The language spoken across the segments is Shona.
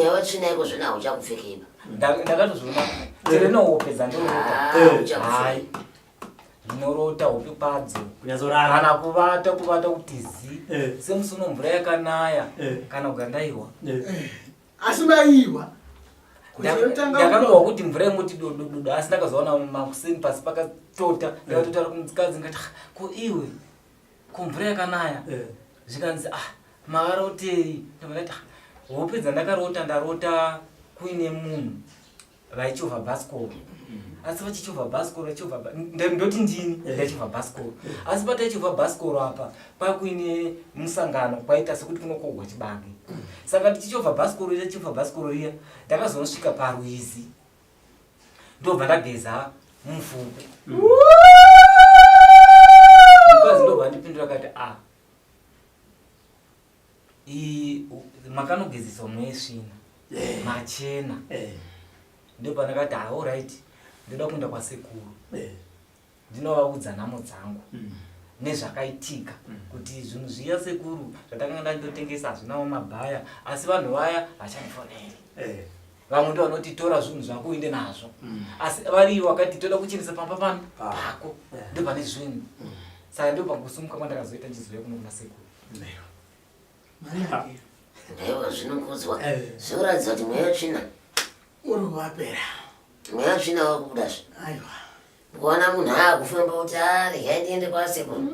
yawachina iko zvina uchakupfekeiba. Ndakatozvona. Tereno opedza ndorota. Uchakupfekeiba. Norota hope kwadzo. Kunyazorara. Kana kuvata kutizi. Semusuno mvura yakanaya kana kugandaiwa. Asi maiwa. Ndakangowa kuti mvura yemuti dododo asi ndakazoona makuseni pasi pakatota ndakatotara kumukadzi ngati ko iwe kumvura yakanaya zvikanzi makarotei ndakati wopedza ndakarota ndarota kuine munhu vaichovha bhasikoro asi vachichovha bhasikoro ndoti ndini ndachovha bhasikoro asi patachovha bhasikoro apa pakuine musangano kwaita sekuti kunokogwa chibage saka tichichovha bhasikoro riya ndakazonosvika parwizi ndobva ndageza mupfupi mukadzi ndobva ndipindura kati makanogezesa mwesvina machena ndobva ndakati alright ndoda kuenda kwasekuru ndinovaudza nhamo dzangu nezvakaitika kuti zvinhu zviya sekuru zvatakanga ndandotengesa hazvinawo mabhaya asi vanhu vaya vachandifoneri vamwe ndo vanoti tora zvinhu zvako uende nazvo asi variwo vakati toda kuchenesa pamba pano pako ndopane zvinhu saka ndopakusumuka kwandakazoita ndizoya kuno kuna sekuru. Ndaiwa zvinokudzwa zvinoratidza kuti mweya tsvina uri wapera. Mweya tsvina wakudazve. Aiwa. Kuona munhu akufamba kuti regai ndiende kwasekuru.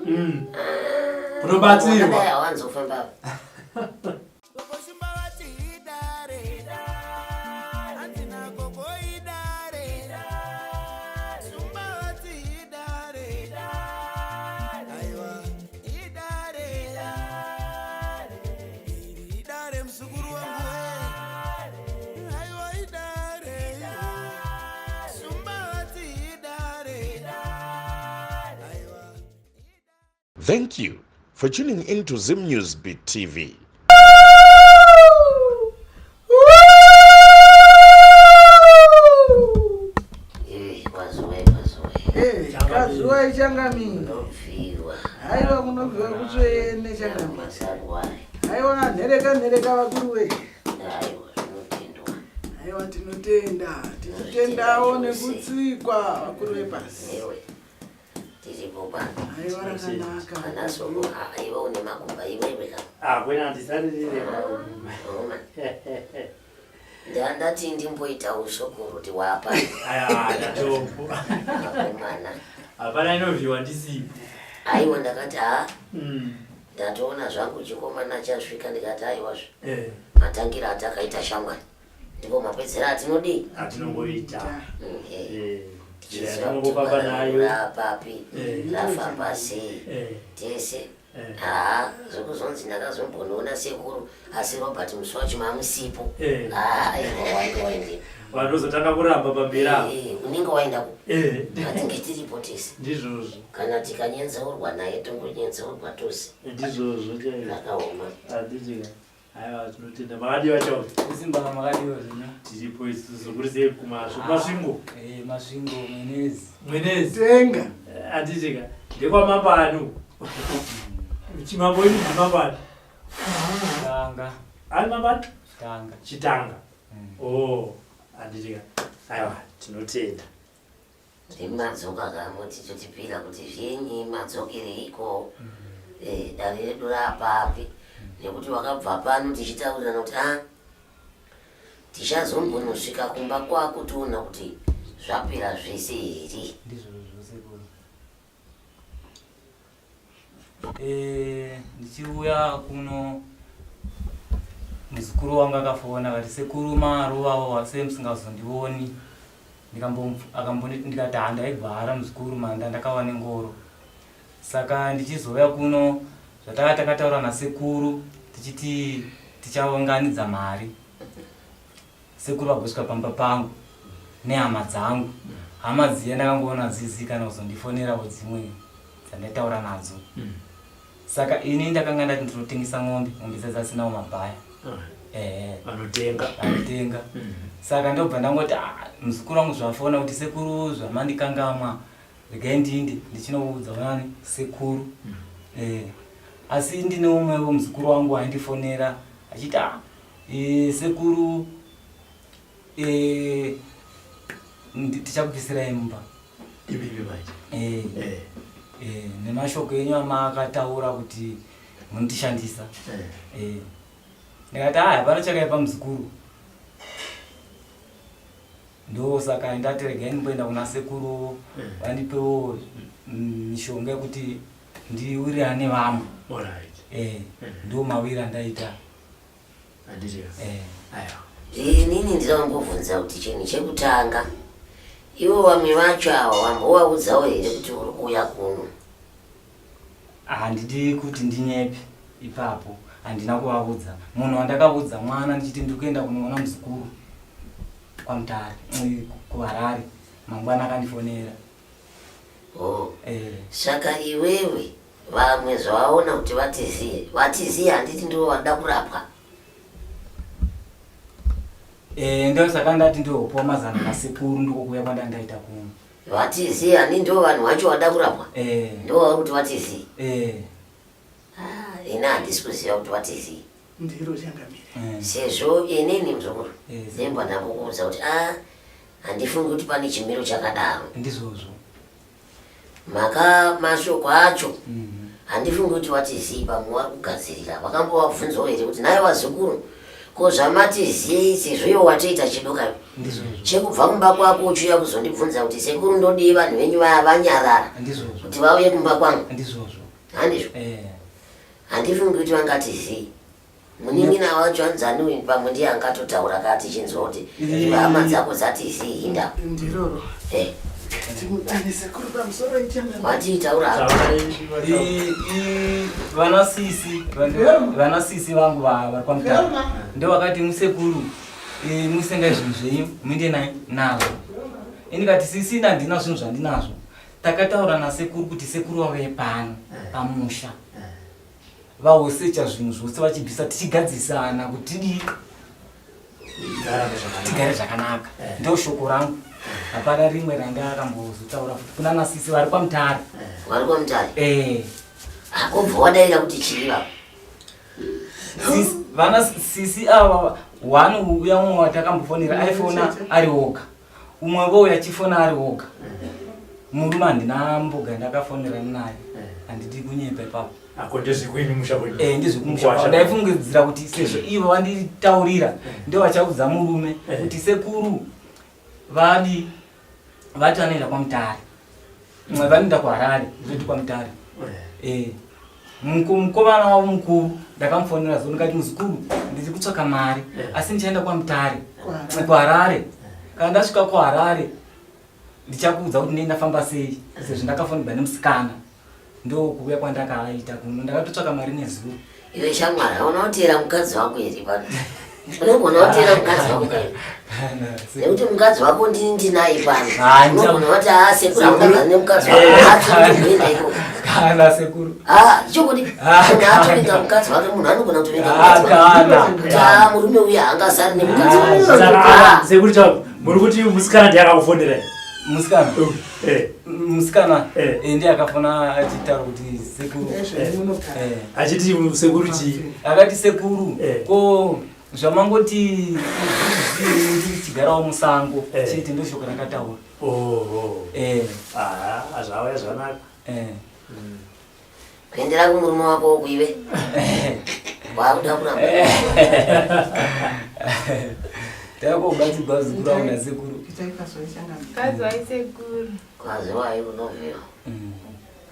Unobatsirwa. Dai awanzofamba. Thank you for tuning in to Zim News Beat TV. Kazuwa changamini. Ndofirwa. Aiwa kunobva kutsvene changamini. Aiwa nhereka vakuru we. Aiwa zvinotendwa. Aiwa tinotendawo nekutsikwa vakuru vepasi. Tiripo pano. Aiwa rakanaka. Anasoko aiwa une makumba iwewe ka. Kwena ndisaririre. Ndandati ndimboita ushoko kuti wapa. Ndatombo. Mana. Hapana inovhiwa ndisipo. Aiwa ndakati ndatoona zvangu chikomana chasvika ndikati aiwa matangira atakaita shamwari ndipo mapedzera atinodii atinongoita tinongofamba nayo papi rafamba sei tese zvokuzonzi ndakazombonoona sekuru asi Robert Muswachi mamusipo waende vanozotanga kuramba pambera unenge waenda ku atinge tiripo tese ndizvozvo kana tikanyenzaurwa naye tongonyenzaurwa tose ndizvozvo zvakaoma handijika aiwa tinotenda makadiwa chao kusimba makadiwa zvino tiripo isusu kuri sei kumasvo masvingo masvingo mwenezi tenga handijika ndekwamambano chimambo ini ndimambano tanga ari mambano tanga chitanga handijika aiwa tinotenda madzoka kamwe tichotipira kuti zvinyi madzokereiko dare redu rapapi nekuti wakabva pano tichitaurirana kuti tichazombonosvika kumba kwako toona kuti zvapera zvese here ndichiuya kuno muzukuru wangu akafona kati sekuru maruvawo semusingazondioni ndikati handaigwara muzukuru manda ndakawa nengoro saka ndichizoya kuno takataura nasekuru tichiti tichaunganidza mari sekuru vagosvika pamba pangu nehama dzangu hama dziya ndakangoona zizikana kuzondifonerawo dzimwe dzandaitaura nadzo saka ini ndakanga ndati ndinotengesa ng'ombe dzasinawo mabhaya anotenga saka ndobva ndangoti muzukuru wangu zvafona kuti sekuru zvamandikangamwa regai ndinde ndichinoudza wani sekuru asi ndine umwewo muzukuru wangu aindifonera achiti sekuru tichakubvisira imba. Ibibi manje. Nemashoko enyu amakataura kuti munondishandisa. Ndikati hapana chakaipa muzukuru. Ndo saka ndati regai ndimboenda kuna sekuru vandipewo mishonga yekuti ndiwirirane vamwe. Ndo mawira ndaita. Inini ndinongobvunza kuti chinhu chekutanga ivo vamwe vacho ava wambovaudzawo here kuti uri kuuya kuno? Handidi kuti ndinyepe ipapo, handina kuvaudza. Munhu wandakaudza mwana ndichiti ndiri kuenda kunoona muzukuru kwaMutare kuHarare, mangwana akandifonera. Saka iwewe vamwe zvawaona kuti vatiziye handiti ndivo vada kurapwa? Ndo saka ndati ndopuwa mazana nasekuru ndikokuya kwandandaita kuno. Vatiziye handi ndo vanhu vacho vada kurapwa? Ndo vari kuti vatiziye? Ina handisi kuziva kuti vatiziye. Ndiro changamire. Sezvo inini muzukuru ndemba ndambokuudza kuti handifungi kuti pane chimiro chakadaro. Ndizvozvo. Mashoko acho handifungi kuti vatiziye pamwe vari kugadzirira. Vakambovabvunzawo here kuti naye vazukuru ko zvamatiziye sezvo iwo watoita chidoka chekubva kumba kwako uchiuya kuzondibvunza kuti sekuru ndodii vanhu venyu vaya vanyarara kuti vauye kumba kwangu? Handizvo? Handifungi kuti vangatiziye. Munin'ina wacho anzani pamwe ndiye angatotaura kati chinzwa kuti hama dzako dzatiziye hinda. Ndiroro. Watitaura vanasisi vangu vari kwaMutare ndo vakati musekuru musenga zvinhu zvenyu muende nazvo. Ndikati sisi handina zvinhu zvandinazvo. Takataura nasekuru kuti sekuru vauye pano pamusha vahosecha zvinhu zvose vachibvisa tichigadzisana kuti tigare zvakanaka. Ndo shoko rangu. Hapana rimwe ranga akambozotaura kuti kuna nasisi vari kwaMutare. Vari kwaMutare? Akobva wadaira kuti chiriva? Vana sisi ava wani uya umwe watakambofonera aifona ari oga. Umwevo uya achifona ari oga. Murume handina mboga ndakafonera naye. Handidi kunyepa ipapo. Ndezvekuini musha kwenyu? Ndezvekumusha. Ndaifungidzira kuti sezvo ivo vanditaurira ndo vachaudza murume kuti sekuru vadi vati vanoenda kwaMutare. Mwe vanoenda kuHarare ndoti kwaMutare. Mukomana wavo mukuru ndakamufonera zo ndikati muzukuru ndiri kutsvaka mari asi ndichaenda kwaMutare kuHarare. Kana ndasvika kuHarare ndichakuudza kuti ndinofamba sei sezvo ndakafonirwa nemusikana. Ndo kuuya kwandakaita kuno ndakatotsvaka mari nezuva. Iwe shamwari hauna kutera mukadzi wako here pano? Unogona kutera mukadzi wako here? Nekuti mukadzi wako ndinaye pano. Unogona kuti sekuru amukagara nemukadzi wako haatokuenda ikoko. Kana sekuru. Chokudi munhu atovinga mukadzi wake munhu anogona kutovinga mukadzi wake. Kuti murume uya haangasari nemukadzi wake. Sekuru chako muri kuti musikana ndiye akakufonera? Musikana? Musikana ndiye akafona achitaura kuti sekuru. Achiti sekuru chii? Akati sekuru ko zvamangoti chigarawo musango chete ndo shoko rakataura. Zvauya zvanaka. Kuendera kumurume wako wokuive wakuda kuramba. Takogadzirwa zikuru auna sekuru. Kazi waisekuru. Kazi wai unovhiwa.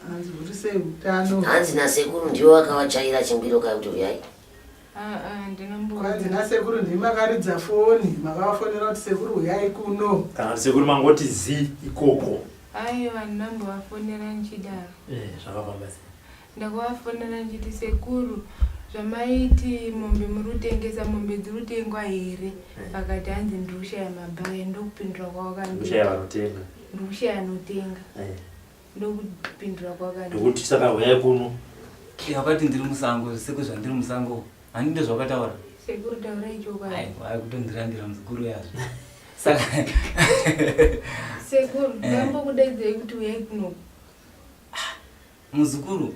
Hanzi uri seutano. Hanzi nasekuru ndiwo akavachaira chimbiro kakuti uyai. Kwanzi nasekuru ndimakaridza foni makavafonera kuti sekuru uyai kuno. Kana sekuru mangoti zi ikoko. Aiwa ndambovafonera nchidaro. Zvakafamba sei? Ndakavafonera nchiti sekuru zvamaiti mombe muri kutengesa mombe dziri kutengwa here? Vakati hanzi ndiri kushaya mabhaya. Ndokupindura kwavakandira. Kushaya vanotenga? Ndiri kushaya anotenga. Ndokupindura kwavakandira. Ndokuti saka uyai kuno? Wakati ndiri musango sekuru zvandiri musango handinde zvakataura. Sekuru taura ichokwadi. Aiwa kutondirandira muzukuru yazvo. Saka sekuru ndambokudaidzai kuti uyai kuno. Muzukuru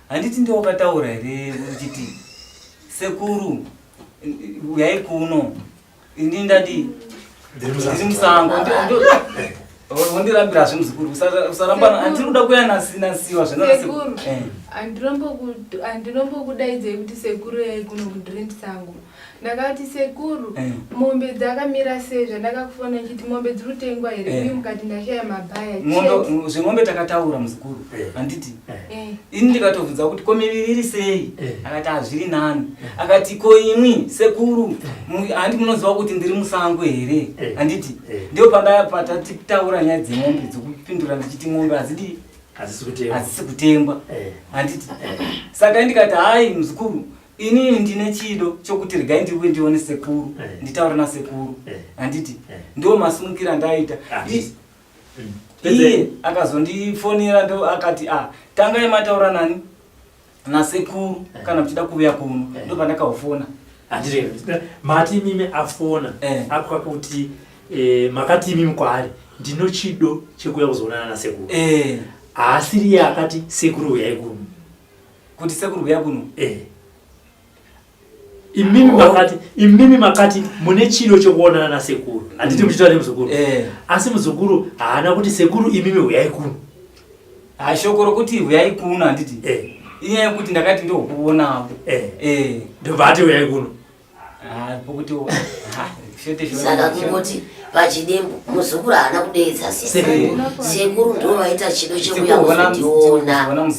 handiti ndiwo wakataura here uchiti sekuru uyai kuno. Ini ndati ndiri musango wondirambira zvemuzukuru usaramba andinoda kuya nasiwa sekuru andirombokudaidzei kuti sekuru yai kuno kudrint sango ndakati sekuru mombe dzakamira sei zvandakakufona chiti mombe dziri kutengwa here uye mukati ndashaya mabhaya zvemombe takataura muzukuru handiti ini ndikatovhunza kuti ko miviri iri sei akati hazviri nani akati ko imwi sekuru handi munoziva kuti ndiri musango here handiti ndio patatitaura nyaya dzemombe dzokupindura ndichiti mombe hazisi kutengwa handiti saka ndikati hai muzukuru inini ndine chido chokuti regai ndiwe ndione sekuru nditaura nasekuru handiti ndio masimukira ndaita iye akazondifonera ndo akati tangai mataura nani nasekuru kana kuchida kuuya kuno ndo pandakafona handire mati mime afona akuti makati mimi kwaari ndino chido chekuya kuzoonana nasekuru asiri yakati sekuru uyai kuno kuti sekuru uyai kuno imimi makati mune chido chokuonana nasekuru handiti muchitaura nemuzukuru asi muzukuru haana kuti sekuru imimi uyai kuno shoko rokuti uyai kuno handiti inyaya yekuti ndakati ndokuonawo ndobati uyai kuno pokuti saka kungoti pachidembo muzukuru haana kudeedza sekuru ndo vaita chido chekuya kuzondiona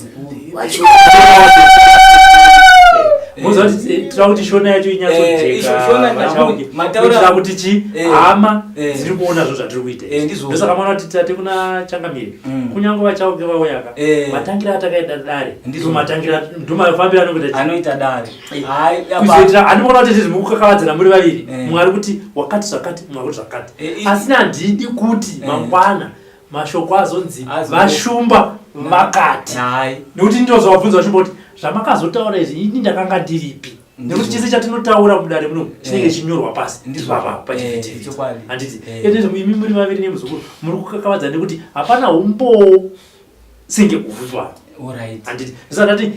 muzoti tira kuti shona yacho inyatsojeka kuti chi hama dziri kuonazvo zvatiri kuita ndosaka mwana kuti tate kuna Changamire kunyange vachauke vauyaka matangira atakaita dare ndomafambiro anoita dare kuzoitira anoona kuti tiri mukukakavadzana muri vaviri mwari kuti wakati zvakati mwari zvakati asi handidi kuti mangwana mashoko azonzi vashumba makati nekuti ndozvavabvunza vashumba kuti zvamakazotaura izvi ini ndakanga ndiripi nekuti chese chatinotaura mudare muno chinenge chinyorwa pasi pachivhitivhiti handiti imi muri vaviri nemuzukuru muri kukakavadzana nekuti hapana umbowo senge kuvhunzwa handiti zvisatati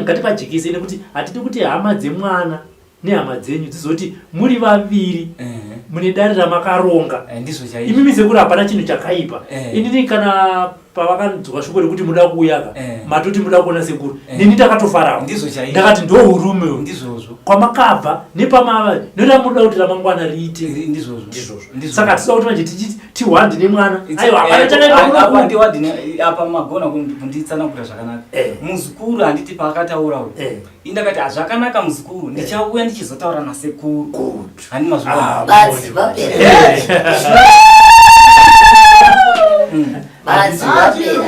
ngatipajekise nekuti hatidi kuti hama dzemwana nehama dzenyu dzizoti muri vaviri mune dare ramakaronga imimi sekuru hapana chinhu chakaipa inini kana pavakanzwa shoko rekuti muda kuuyaka matoti muda kuona sekuru nini ndakatofarawo ndakati ndo urume kwamakabva nepamava noda muda kuti ramangwana riite ndizvozvo saka tida kuti manje tihwandi nemwana aiwa hapana chakaipa magona kunditsanangura zvakanaka muzukuru handiti paakataurawo indakati hazvakanaka muzukuru ndichauya ndichizotaura nasekuru handi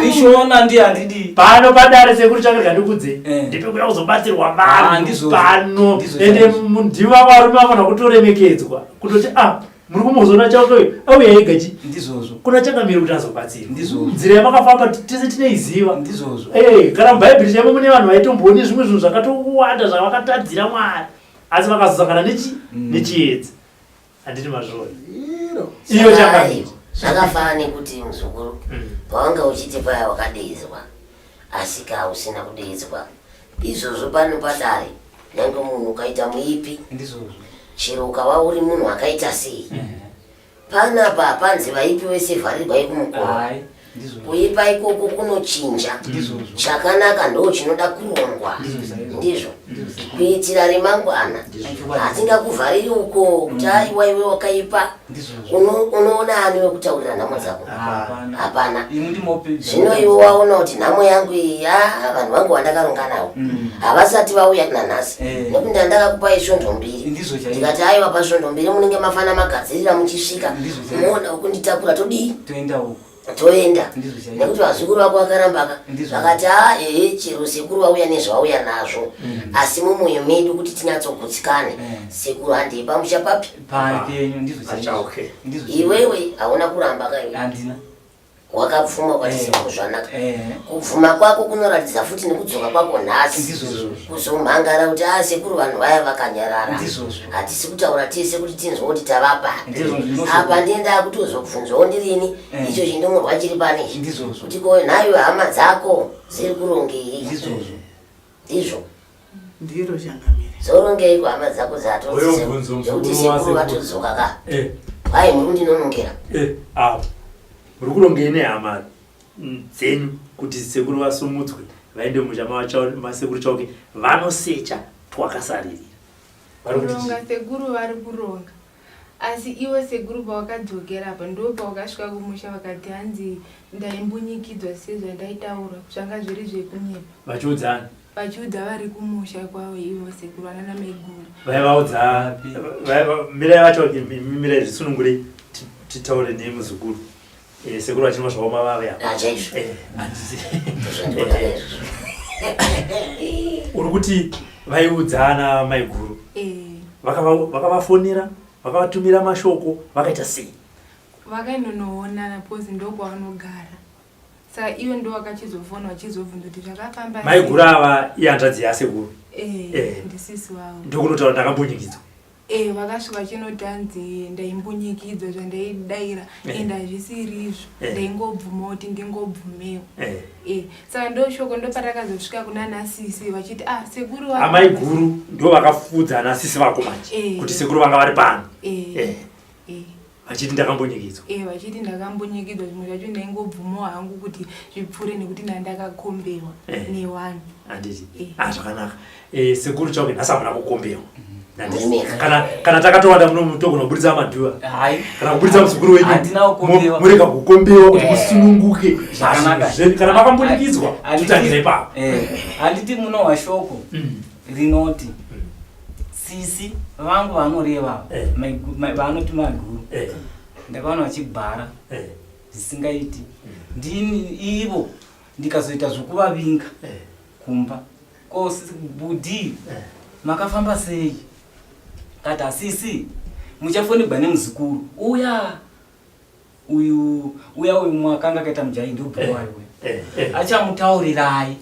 ishona ndi handidi pano padare sekuru chakanga ndikudze ndipekuya kuzobatsirwa vanhu pano ende ndiva varume vafana kutoremekedzwa kutoti muri kumuzona chaukoyo auya egachi ndizvozvo kuna Changamire kuti azobatsirwa nzira yamakafamba tese tineiziva ndizvozvo kana mubhaibheri chaivo mune vanhu vaitomboone zvimwe zvinhu zvakatowanda zvavakatadzira Mwari asi vakazosangana nechiedza handiti mazvoni iyo Changamire zvakafanana nekuti muzukuru pawanga uchiti paya wakadeedzwa asi ka usina kudeedzwa izvozvo pano padare nyange munhu ukaita muipi chero ukava uri munhu akaita sei panapa hapanzi vaipi wese vharirwai kumukoro kuipa ikoko kunochinja chakanaka ndo chinoda kurongwa ndizvo kuitira remangwana hatingakuvhariri uko kuti aiwa iwe wakaipa unoona ani wekutaurira nhamo dzako hapana zvino iwe waona kuti nhamo yangu iyi vanhu vangu vandakaronga navo havasati vauya nanhasi nekuti ndandakakupai svondo mbiri ndikati aiwa pasvondo mbiri munenge mafana magadzirira muchisvika muona ukunditakura todii toenda nekuti vazukuru vako vakarambaka vakati chero sekuru vauya nezvauya nazvo asi mumwoyo medu kuti tinyatsogutsikane sekuru handeipa muchapapi iwewe hauna kuramba kaiwe wakapfuma kwati sekuru zvanaka kubvuma kwako kunoratidza futi nekudzoka kwako nhasi kuzomhangara kuti sekuru vanhu vaya vakanyarara hatisi kutaura tese kuti tinzwa kuti tavapa apa ndienda kutozobvunzwawo ndirini icho chindomurwa chiri pane kuti ko nayo hama dzako dziri kurongei ndizvo ndiro Changamire zorongei kuhama dzako dzatokuti sekuru vatodzoka ka Hai murundi nonongera. Muri kurongera nehama dzenyu kuti sekuru vasumudzwe vaende muchama wacho masekuru chauke vanosecha twakasaririra. Kuronga sekuru vari kuronga. Asi iwe sekuru pawakadzokera apa ndo pawakasvika kumusha vakati hanzi ndaimbunyikidzwa sezvo ndaitaura zvanga zviri zvekunyepa. Vachiudzana. Vachiudza vari kumusha kwavo ivo sekuru vanana Meguru. Vaivaudza mirai vacho mirai zvisunungure titaure nemuzukuru. Sekuru vachinwa zvaoma vave apa. Achaizvo. Uri kuti vaiudzana Maiguru. Vakavafonera, vakavatumira mashoko, vakaita sei? Vakainonoonana pozi ndokwavanogara. Saka iwe ndo wakachizofona wachizobvunza kuti zvakafamba sei. Maiguru ava ihanzvadzi yasekuru. Ndisisi wavo. Ndokunotaura ndakambunyikidzwa. Vakasvika chinotanzi ndaimbunyikidzwa zvandaidaira ende hazvisiri izvo ndaingobvuma kuti ndingobvumewo. Saka ndoshoko ndopatakazosvika kuna nasisi vachiti sekuru Maiguru ndo vakafudza nasisi vako manje kuti sekuru vanga vari pano. Vachiti ndakambunyikidzwa. Vachiti ndakambunyikidzwa zvimwe zvacho ndaingobvumawo hangu kuti zvipfuure nekuti ndandakakombewa nevanhu. Handiti. Zvakanaka. Sekuru chauke nhasi hamuna kukombewa. Kana takatowanda muno mutogona kubuditsa madhuwa. Kana kubuditsa muzukuru wenyu. Mureka kukombewa kuti musununguke. Kana makambunyikidzwa tutangire ipapo. Handiti muno washoko rinoti sisi vangu vanoreva vanoti Maguru ndakaona vachibhara zvisingaiti ndini ivo ndikazoita zvokuvavinga kumba ko Budi makafamba sei kati asisi muchafonegwa nemuzukuru uyu mwakanga kaita mujahi ndobhuwaiwe achamutaurirai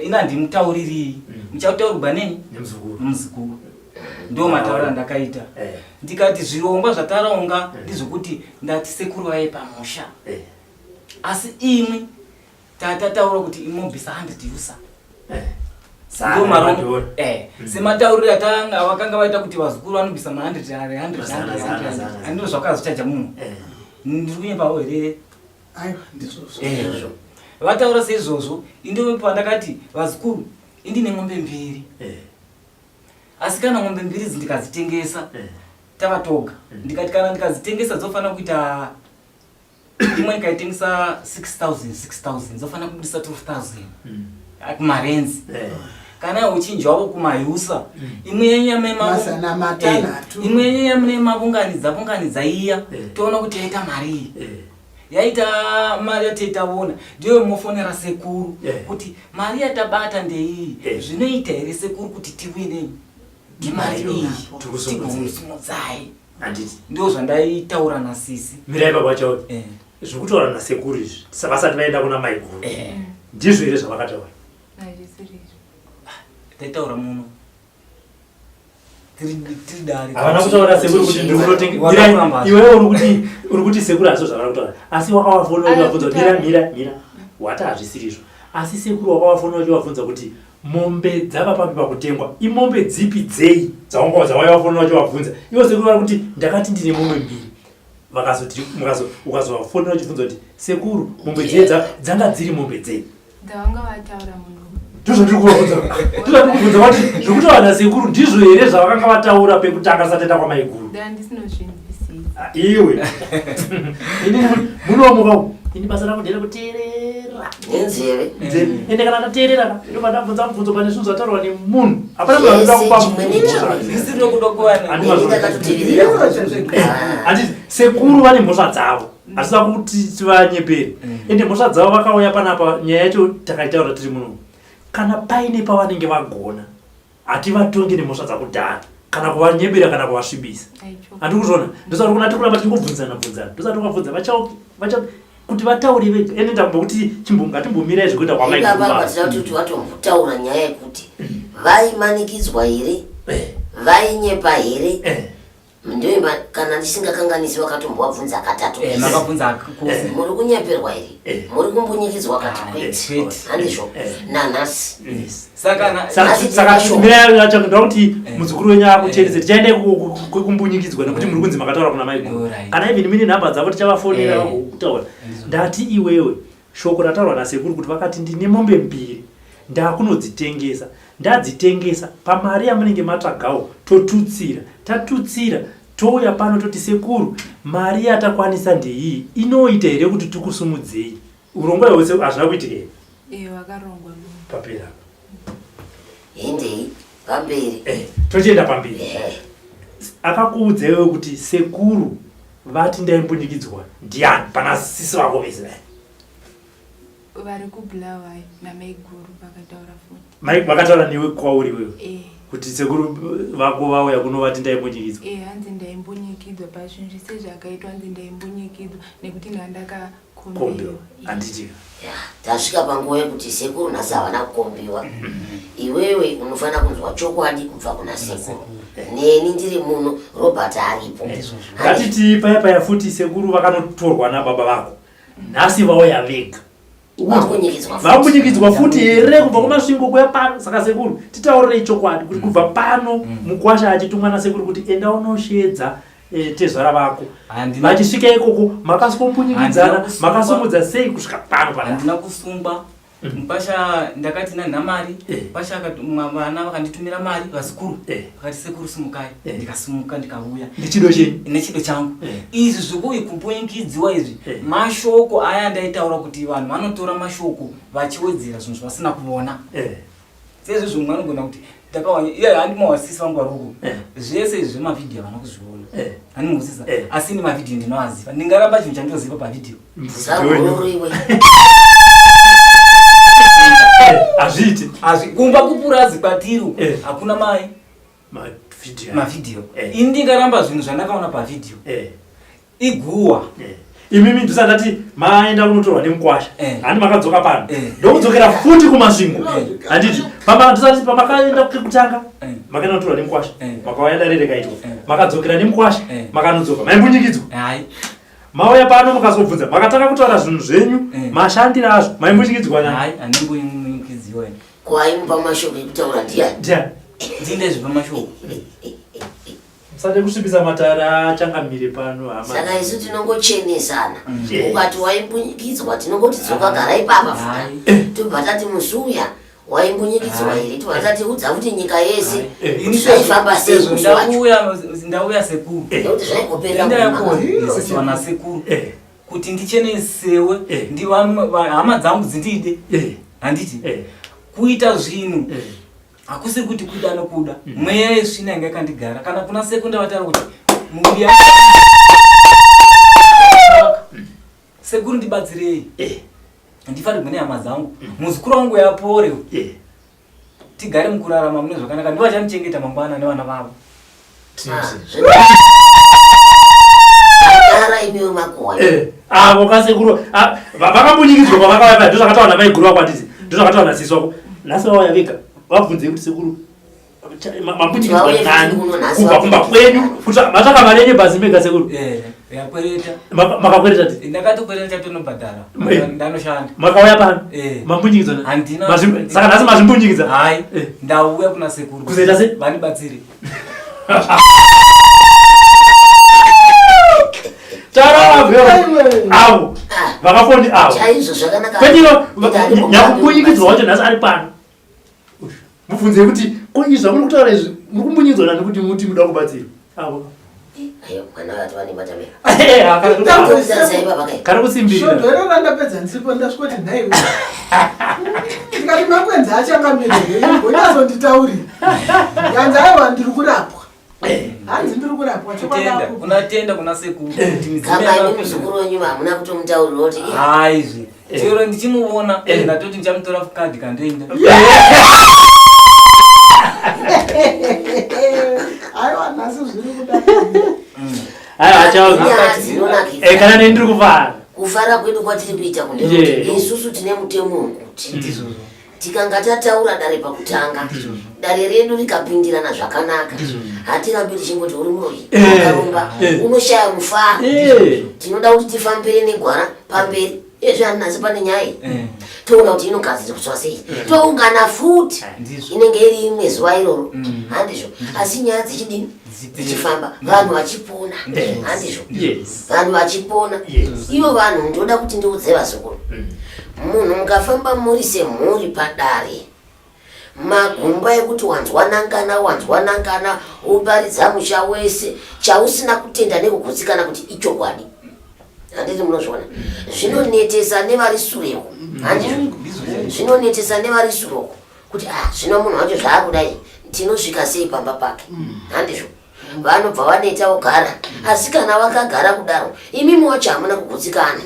ina ndimutauririi muchautaurirwa neni nemuzukuru ndo mataura ndakaita ndikati zvirongwa zvataronga ndizvokuti ndati sekuru vaye pamusha asi imwe tatataura kuti imobvisa 100 yusa ndo marongo sematauriro atanga vakanga vaita kuti vazukuru vanobvisa ma100 andino zvakazochaja muno ndiri kunyembawo here vataura seizvozvo indiwe pandakati vazukuru indine ng'ombe 2 asi kana ng'ombe 2 idzi ndikadzitengesa tavatoga ndikati kana ndikadzitengesa dzofanira kuita imwe ndikaitengesa 6000 dzofanira kubudisa 12000 kumarenzi kana uchinji wavo kumayusa imwe yenyama mavunganidza iya toona kuti yaita mari yaita mari yatetaona ndiyo mofonera sekuru kuti mari yatabata ndeiyi zvinoita here sekuru kuti tiwine nemari iyi tigomumudzai ndiyo zvandaitaura nasisi mirai baba chao zvokutaura nasekuru izvi vasati vaenda kuna Maiguru ndizvo here zvavakataura taitaura muno havana kutaura sekuru kuti ndikunotenga iwewe uri kuti sekuru hazvo zvavana kutaura asi wakavafonera uchivabvunza mira wati hazvisirizvo asi sekuru wakavafonera uchivabvunza kuti mombe dzava papi pakutengwa imombe dzipi dzei dzawaivafonera uchivabvunza ivo sekuru vari kuti ndakati ndine mombe 2 ukazovafonera uchibvunza kuti sekuru mombe dzei dzanga dziri mombe dzei ndavanga vataura muno ndizvo ndiri kuvabvunza vati zvokutaura nasekuru ndizvo here zvavakanga vataura pekutanga sataenda kwaMaiguru ndandisinozinzwisisa iwe ini munomuka ini basa rangu nderakuteerera nenzeve ende kana ndateerera ndobva ndabvunza mubvunzo pane zvinhu zvataurwa nemunhu hapana munhu anoda kupahandi sekuru vane mhosva dzavo asida kuti tivanyepere ende mhosva dzavo vakauya panapa nyaya yacho takaitaura tiri muno kana paine pavanenge vagona hativatongi nemhosva dzakudhara kana kuvanyepera kana kuvasvibisa handi kuzvona ndosati kuna tikuramba tichingobvunzana ndosati ukabvunza vacha kuti vataure vega ende ndambokuti ngatimbomirai zvekuenda kwamaikuti vatombotaura nyaya yekuti vaimanikidzwa here vainyepa here ndoimba kana ndisingakanganisi wakatombovabvunza katatu muri kunyeperwa here muri kumbunyikidzwa kati kwete handizvo nanhasi saka mirai yacho ndokuti muzukuru wenyu akucherese tichaende kwekumbunyikidzwa nekuti muri kunzi makataura kuna maiguru kana even mine nhamba dzavo tichavafonera kutaura ndati iwewe shoko rataurwa nasekuru kuti vakati ndine mombe mbiri ndakunodzitengesa ndadzitengesa pamari yamunenge matsvagawo totutsira tatutsira touya pano toti sekuru mari yatakwanisa ndeiyi inoita here kuti tikusumudzei urongwa hwese hazvina kuitika here wakarongwa papera endei pamberi tochienda pamberi akakuudzaiwe kuti sekuru vati ndaimbunyikidzwa ndiani pana sisi vako vese vari kubulawai namaiguru vakataura futi vakataura newe kwauri wewe kuti sekuru vako vauya kunovati ndaimbunyikidzwa hanzi ndaimbunyikidzwa pazvinhu sezvakaitwa hanzi ndaimbunyikidzwa nekuti ndandakakombiwa handitika tasvika panguva yekuti sekuru nhasi havana kukombiwa iwewe unofanira kunzwa chokwadi kubva kuna sekuru neni ndiri muno Robert aripo ngatiti paya futi sekuru vakanotorwa nababa vako nhasi vauya vega vakunyikidzwa futi here kubva kumasvingo kuya pano saka sekuru titaurirei chokwadi kuti kubva pano mukwasha achitumwa nasekuru kuti enda unoshedza tezvara vako vachisvika ikoko makasompunyikidzana makasomudza sei kusvika pano handina kusungwa pasha ndakati nanhamari pasha vana vakanditumira mari vasikuru vakati sekuru simukai ndikasimuka ndikauya nechido chenyu nechido changu izvi zvekuikumpunyikidziwa izvi mashoko aya ndaitaura kuti vanhu vanotora mashoko vachiwedzera zvinhu zvavasina kuona sezvo zvimwe anogona kuti handimawasisi vangu varuku zvese izvi zvemavhidhiyo havana kuzviona handimuzisa asi ni mavhidhiyo ndinoaziva ndingaramba chinhu chandinoziva pavhidhiyo hazviiti kumba kupurazi kwatiri hakuna mai mavhidhiyo ini ndingaramba zvinhu zvandakaona pavhidhiyo iguwa imimi ndisandati maenda kunotorwa nemukwasha handi makadzoka pano ndokudzokera futi kumasvingo handiti ndisati pamakaenda kekutanga makaenda kunotorwa nemukwasha makauya dare rekaitwa makadzokera nemukwasha makanodzoka maimbunyikidzwa mauya pano mukazobvunza makatanga kutaura zvinhu zvenyu mashandiro azvo maimbunyikidzwa handimbunyikdziwa kwaimupa mashoko ekutaura ndiani ndinde zvipa mashoko sade kusvibisa matara achangamire pano saka isu tinongochenesana ukati waimbunyikidzwa tinongoti dzoka gara ipapa futa tobva tati musuya waimbunyikidzwa here tobva tati udza kuti nyika yese zvaifamba ndauya sekuru nekuti zvaingoperera sekuru kuti ndichenesewe hama dzangu dzindide handiti kuita zvinhu hakusiri kuti kuda nokuda mweya yesvina yanga yakandigara kana kuna sekunda vatara kuti muya sekuru ndibatsirei ndifari mune hama dzangu muzukuru wangu yapore tigare mukurarama mune zvakanaka ndiva chandichengeta mangwana nevana vavo avo kasekuru vakambunyikidzwa kwavakavaa ndozvakataura namaiguru vako handiti ndozvakataura nasisi wako nhasi vauya vega vabvunzei kuti sekuru mambunyikidzwa nani kubva kumba kwenyu kuti matsvaka mari yenye bhazi mega sekuru yakwereta makakwereta ti ndakatokwereta tonobhadhara ndanoshanda makauya pano mambunyikidzwa saka nhasi mazvimbunyikidza hai ndauya kuna sekuru kuzoita se vandibatsire avo vakafoni avo kwenyino nyakubunyikidzwa wacho nhasi ari pano mubvunzei kuti ko izva muri kutaura izvi muri kumbunyidzwa nani kuti muti muda kubatsira avo kari kusimbirira ndapedza ndisipo ndasvika kuti nhaiwe ndikati makwenzi achangamirezonyazonditaurira yanzi aiwa ndiri kurapwa hanzi ndiri kurapwa unatenda kuna sekuru muzukuru wenyu hamuna kutomutaurira kuti haizvi chero ndichimuona ndatoti ndichamutora kadhi kandoenda aiwa nhasi zviri kana nendiri kufara kufara kwedu kwatiri kuita kunekuti isusu tine mutemo wekuti tikanga tataura dare pakutanga dare redu rikapindirana zvakanaka hatirambi tichingoti uri muroyi akarumba unoshaya mufaro tinoda kuti tifambire negwara pamberi Izvi hanasi pane nyaya toona kuti inogadzirwa kuswa sei toungana futi inenge iri imwe zuva iroro handizvo asi nyaya dzichidini dzichifamba vanhu vachipona handizvo vanhu vachipona ivo vanhu ndoda kuti ndiudze vazukuru munhu mukafamba muri semhuri padare magumba ekuti wanzwanangana uparidza musha wese chausina kutenda nekugutsikana kuti ichokwadi handiti munozviona zvinonetesa nevari sureko handizvo zvinonetesa nevari sureko kuti zvino munhu wacho zvaakudai tinosvika sei pamba pake handizvo vanobva vaneta ogara asi kana vakagara kudaro imimi wacho hamuna kugutsikana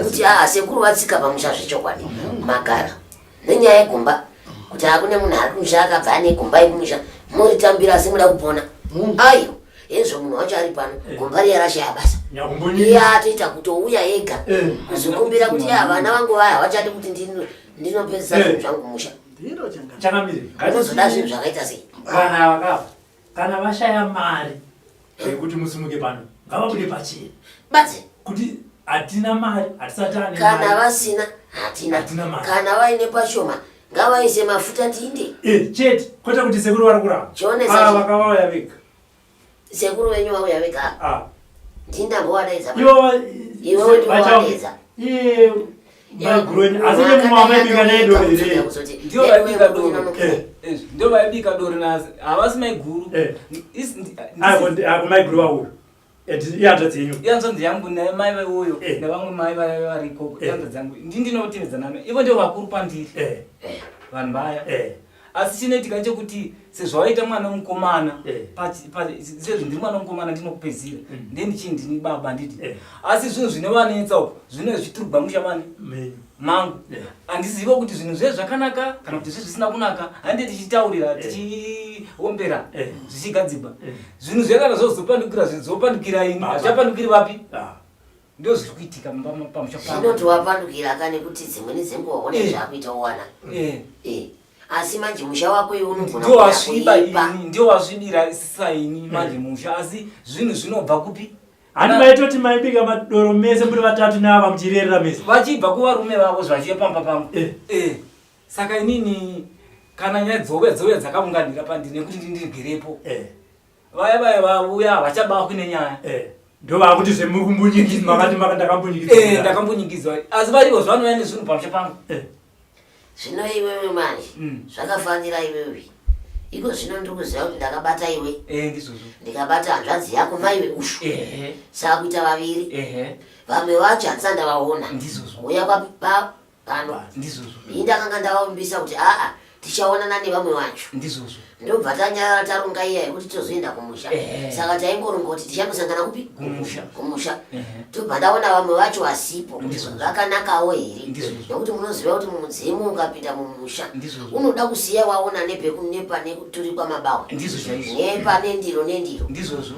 kuti sekuru vatsika pamusha zvechokwadi magara nenyaya yegumba kuti hakune munhu ari kumusha akabva ane gumba ekumusha muritambira asi muda kupona ayo ezvo munhu wacho ari pano gumba riyarashaya basa iye atoita kutouya ega kuzokumbira kuti vana vangu vaya havachadi kuti ndinopedzisa zvinhu zvangu musha anozoda zvinhu zvakaita sei kana vakava kana vashaya mari yekuti musimuke pano ngavabude pachiri badze kuti hatina mari hatisatane kana vasina hatina kana vaine pashoma ngavaise mafuta tinde chete kwete kuti sekuru vari kuramba vakavauya vega sekuru venyu vauya vega ndindambowadaidza iwe ndiwadaidza asi nemumamaibika naidorere ndio vaibika dori nasi havasi maiguru akumaiguru vauro iyanza dzenyu iyanzonzi yangu nemai veuyo nevamwe mai variko iyanza dzangu ndinotevedzanano ivo ndio vakuru pandiri vanhu vaya asi chinoitika chekuti sezvawaita mwana mukomana sezvo ndiri mwana mukomana ndinokupedzira ndeni chii ndini baba nditi asi zvinhu zvinovanetsa uko zvino zviturugwa mushamani mangu handiziva kuti zvinhu zve zvakanaka kana kuti zve zvisina kunaka handi tichitaurira tichiombera zvichigadzirwa zvinhu zvekana zvozopandukira zvizopandukira ini hazvapandukiri vapi ndio zviri kuitika pamusha zvinoti wapandukira kane kuti dzimweni dzenguva one zvaakuita uwana asi manje musha wako iwe unogona ndio wasvibira saini manje musha asi zvinhu zvinobva kupi handi maitoti maibika madoro mese muri vatatu neava muchirerera mese vachibva kuvarume vavo zvachiye pamba pangu saka inini kana nyaya dzove dzakaunganira pandiri nekuti ndindigerepo vaya vauya havachabava kune nyaya ndo vakuti zvemukumbunyikidzwa makati ndakambunyikidzwa ndakambunyikidzwa asi varivo zvanoya nezvinhu pamusha pangu zvino iwewe manje zvakafanira iwewe iko zvino ndikuziva kuti ndakabata iwe ndikabata hanzvadzi yako maiwe ushu saakuita vaviri vamwe vacho handisa ndavaona uya pano indakanga ndavavimbisa kuti tichaonana nevamwe vacho ndobva tanyara taronga iya yekuti tozoenda kumusha saka taingoronga kuti tichandosangana kupi kumusha tobva ndaona vamwe vacho vasipo kuti vakanakawo here nekuti munoziva kuti mudzimu ukapinda mumusha unoda kusiya waona nepane kuturikwa mabawa nepane ndiro nendiro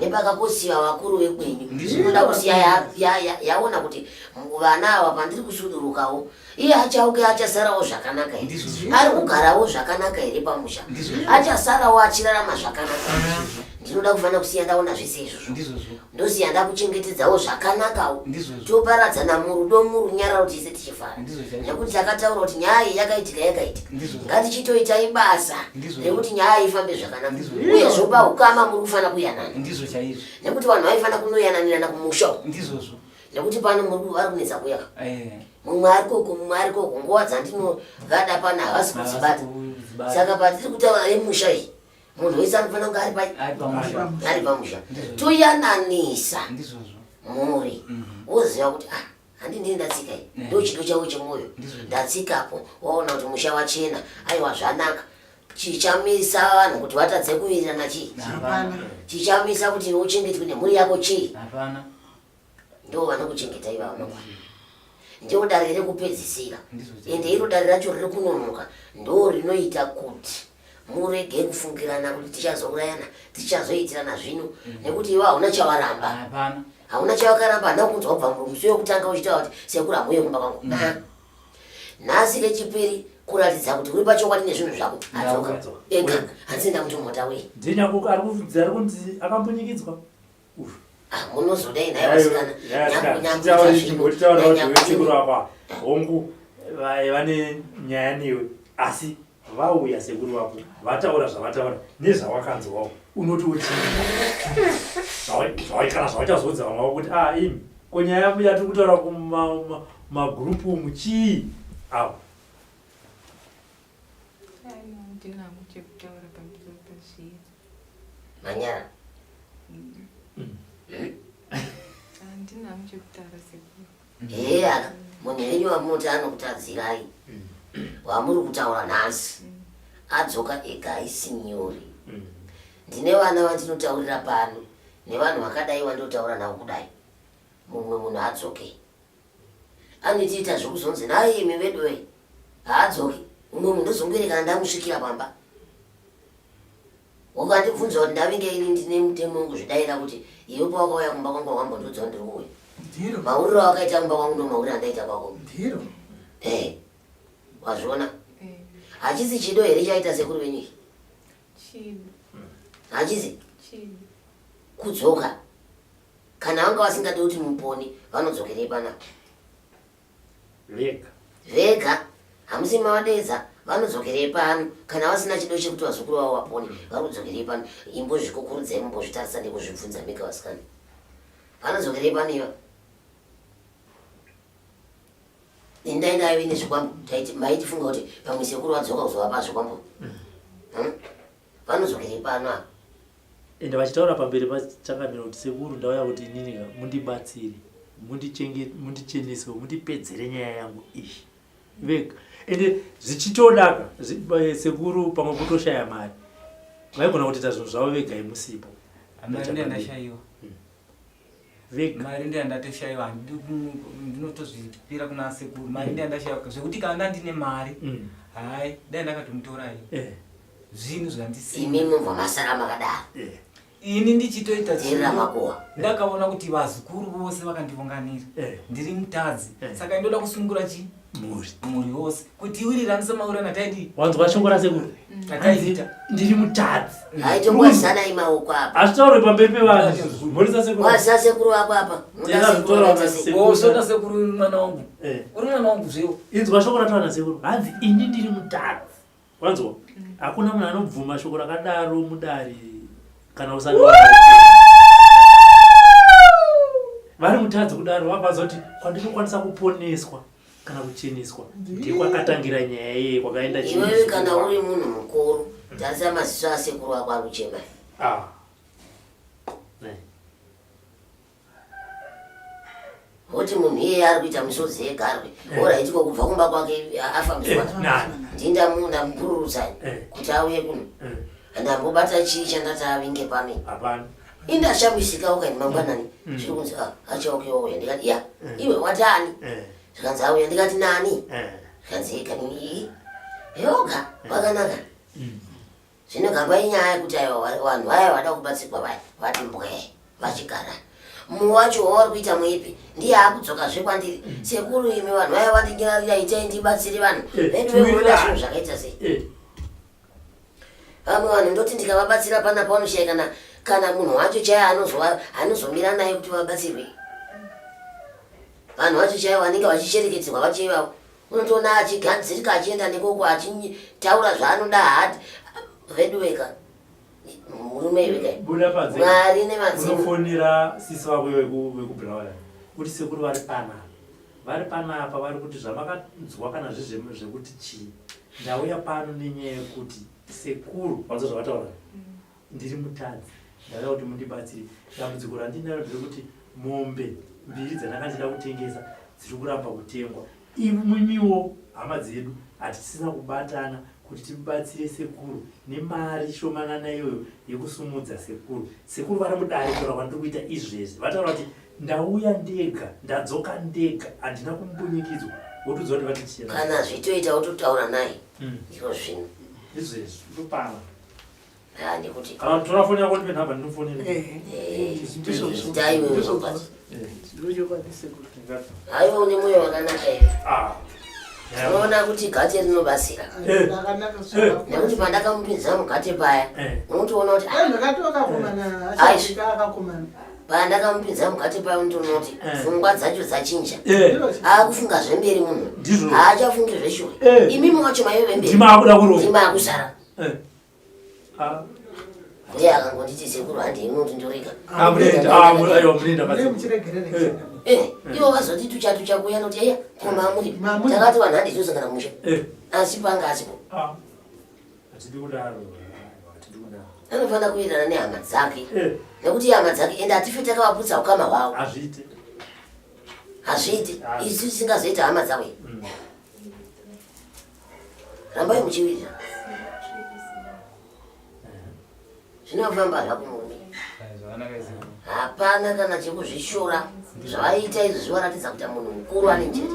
nepakakosiwa vakuru vekwenyu unoda kusiya yaona kuti vana ava pandiri kusudurukawo iye achauke achasarawo zvakanaka here ari kugarawo zvakanaka here pamusha achasarawo achirarama zvakanaka ndinoda kufanira kusiya ndaona zvese izvozvo ndosiya ndakuchengetedzawo zvakanakawo toparadzana murudo murunyararo tise tichifara nekuti takataura kuti nyaya iyi yakaitika ngatichitoitai basa nekuti nyaya ifambe zvakanaka uye zvoba ukama muri kufanira kuyanana nekuti vanhu vaifana kunoyananirana kumusha nekuti pano muri vari kunetsa kuyaka mumwe ari koko nguva dzandinovada pana havasi kudzibata saka patiri kutaura emusha iyi munhu wese anofanira kunge ari pamusha toyananisa muri woziva kuti handindini ndatsika iyi ndo chido chavo chemwoyo ndatsikapo waona kuti musha wachena aiwa zvanaka chichamisa vanhu kuti vatadze kuwirirana chii chichamisa kuti uchengetwe nemhuri yako chii ndo vanokuchengeta ivavo mangwana ndio dare rekupedzisira ende iro dare racho riri kunonoka ndo rinoita kuti murege kufungirana kuti tichazourayana tichazoitirana zvino nekuti iwe hauna chawaramba hauna chawakaramba handa kunzwa kubva musi wekutanga uchitaura kuti sekuru hamuye kumba kwangu nhasi rechipiri kuratidza kuti uri pachokwadi nezvinhu zvako adzoka ega handienda kuti mota wei ndinyakuka ari kubvunza ari kunzi akambunyikidzwa munozodai naye vasikana nyanyakuitaura wezvesekuru apa hongu vane nyaya newe asi vauya sekuru wako vataura zvavataura nezvawakanzwawo unoti uti kana zvavachazodza vamwe vako kuti imi konyaya yatiri kutaura kumagrupu muchii awo Manyara. Eya, munhu wenyu wamuti anokutadzirai. Wamuri kutaura nhasi. Adzoka ega isinyori. Ndine vana vandinotaurira pano. Nevanhu vakadai vandotaura navo kudai. Mumwe munhu adzoke. Anotiita zvokuzonzi naye imi veduwe. Haadzoki. Umwe munhu ndozongwerekana ndamusvikira pamba. Wakandibvunza kuti ndavinge ini ndine mutemo wekuzvidaira kuti iwe pawakauya kumba kwangu wakambondodza ndiri kuuya. Ndiro. Mauriro wakaita kumba kwangu ndo mauriro andaita kwako. Ndiro. Wazviona? Hachisi chido here chaita sekuru venyu? Chido. Hachisi? Chido. Kudzoka. Kana vanga vasingadi kuti muponi, vanodzokerei panapa? Vega. Hamusi mavadedza. Vanodzokerei pano kana vasina chido chekuti vazukuru vavo vapone varikudzokerei pano imbozvikukurudzai mumbozvitarisa nekuzvibvunza mika vasikana vanodzokerei pano iva indaidaive nezvikwambo maitifunga kuti pamwe sekuru vadzoka kuzovapa zvikwambo vanodzokerei pano apa ende vachitaura pamberi pachangamira kuti sekuru ndauya kuti inini mundibatsire mundicheneswe mundipedzere nyaya yangu iyi vega ende zvichitodaka sekuru pamwe kutoshaya mari vaigona kutoita zvinhu zvavo vega imusipo mari ndandashaiwa vega mari ndandatoshayiwa ndinotozvipira kuna sekuru mari ndandashaiwa zvekuti kana ndandine mari hai dai ndakatomutorai zvinhu zvandisina imi mumva masara makadaro ini ndichitoita makuwa ndakaona kuti vazukuru vose vakandiunganira ndiri mutadzi saka ndoda kusungura chii muri wose kuti iwirirani maurana taidi wanzwa shoko rasekuru ataita ndiri mutadzi haitombwazana imaoko apa asitaure pamberi pevanhu mhurisa sekuru waza sekuru wako apa osota sekuru mwana wangu uri mwana wangu zvewo inzwa shoko rataura nasekuru hanzi ini ndiri mutadzi wanzwa hakuna munhu anobvuma shoko rakadaro mudare kana usati vari mutadzi kudaro vabvaza kuti kwandinokwanisa kuponeswa kana kucheneswa ndikwakatangira nyaya yeye kwakaenda iwewe kana uri munhu mukuru tarisa maziso asekuru wako ari kuchema kuti munhu iyeye ari kuita misodzi yegarwe oraitiko kubva kumba kwake afambiswa ndinda mupururusani kuti auye kuno andambobata chii chandati avinge pano indashamisika ukaini mangwanani zviri kunzi achaukewauya ndikati ya iwe watani zvikanzi auya ndikati nani zvikanzi ikanini yoga wakanaka zvino gamba inyaya yekuti vanhu vaya vada kubatsirwa vaya vati mbwe vachigara mumwe wacho wavari kuita muipi ndiye akudzokazve kwandiri sekuru imi vanhu vaya vandinyararira itai ndibatsiri vanhu vedu vekuona zvinhu zvakaita sei vamwe vanhu ndoti ndikavabatsira pana paunoshaya kana munhu wacho chaiye anozomira naye kuti vabatsirwe vanhu vacho chaiye vanenge vachicherekedzerwa vacho ivavo unotoona achigadzirika achienda nekoko achitaura zvaanoda hati vedu veka murume veka mwari nemadziunofonera sisi vako vekubhuraura kuti sekuru vari panapa vari kuti zvamakanzwa kana zvekuti chii ndauya pano nenyaya yekuti sekuru vanzo zvavataura ndiri mutadzi ndauya kuti mundibatsire dambudziko randinaro nderekuti mombe mbiri dzandakandida kutengesa dziri kuramba kutengwa imimiwo hama dzedu hatisina kubatana kuti tibatsire sekuru nemari shomanana iyoyo yekusumudza sekuru vari mudare kutaura kwandiri kuita izvezvi vataura kuti ndauya ndega ndadzoka ndega handina kumbunyikidzwa wotudzwa kuti vatichera kana zvitoita wototaura naye iko zvino izvezvi topana ndikuti kana tora foni yako ndipe nhamba ndinofonera haiwa une mwoyo wakanaka ive unoona kuti gate rinobatsira nekuti pandakamutunza mugate paya unotoona kuti pandakamupinza mukati payo ndinoti pfungwa dzacho dzachinja akufunga zvemberi munhu haachafungi zveshure imimi wacho maive vemberi ndimakusara uye akangonditi sekuru handi inoti ndorega ivo vazoti tuchatu kuya noti eya komamuri takati vanhu handi tosangana musha asi panga asipo anofanira kuirana nehama dzake nekuti hama dzake ende hatife takavaputsa ukama hwavo hazviiti isu tisingazoita hama dzavo rambai muchiwirira zvinofamba zvako mumi hapana kana chekuzvishora zvavaita izvi zvivaratidza kuti munhu mukuru ane njere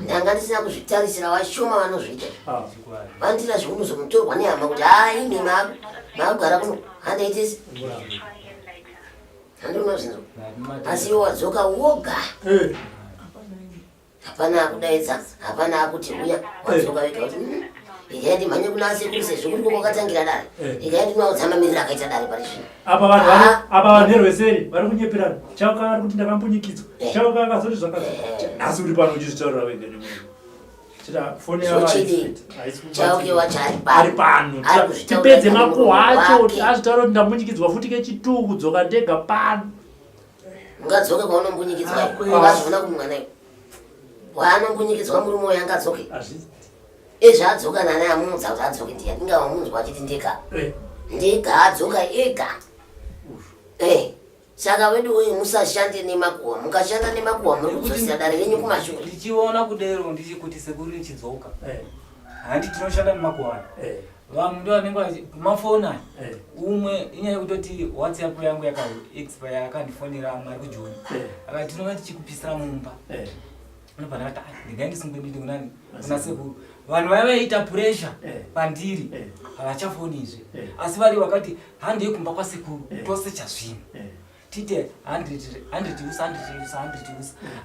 ndanga ndisina kuzvitarisira vashoma vanozviita vandira zveunozomutorwa nehama kuti imi maagara kuno handaitesi handinozinzo asi iwo wadzoka woga hapana akudaidza hapana akuti uya wadzoka wega kuti ikai ndimhanye kuna sekuru sezvo kuri kwakatangira dare ikai ndinoutsamirira akaita dare pari zvino apa vanhu verweseri vari kunyeperana chauka ari kuti ndakambunyikidzwa chauka akazoti zvakazi nhasi uri pano uchizvitaurira wega nemunhu chauke wacho ari pano tipedze makuhwa acho kuti azvitaura kuti ndambunyikidzwa futi kechituku kudzoka ndega pano ungadzoke kwaunombunyikidzwa ungazviona kumwanayo waanombunyikidzwa murume uyo angadzoke ezvaadzoka nani amunudza kuti adzoke ndiani ingavamunzwa achiti ndega adzoka ega saka wedu uyu musashande nemakuhwa mukashanda nemakuhwa muri kudzosera dare renyu kumashure ndichiona kudero ndichikuti sekuru richidzoka handi tinoshanda nemakuhwa vamwe ndo vanenge mafona umwe inyaya yekutoti WhatsApp yangu yakaexpire akandifonera amwe ari kujoni akati tinova tichikupisira mumba unobva ndakati ndingaindisingwenditi kunani kuna sekuru vanhu vaivaita pressure pandiri havachafonizve asi vari vakati handi yekumba kwasekuru tosecha zvino tite 100 usa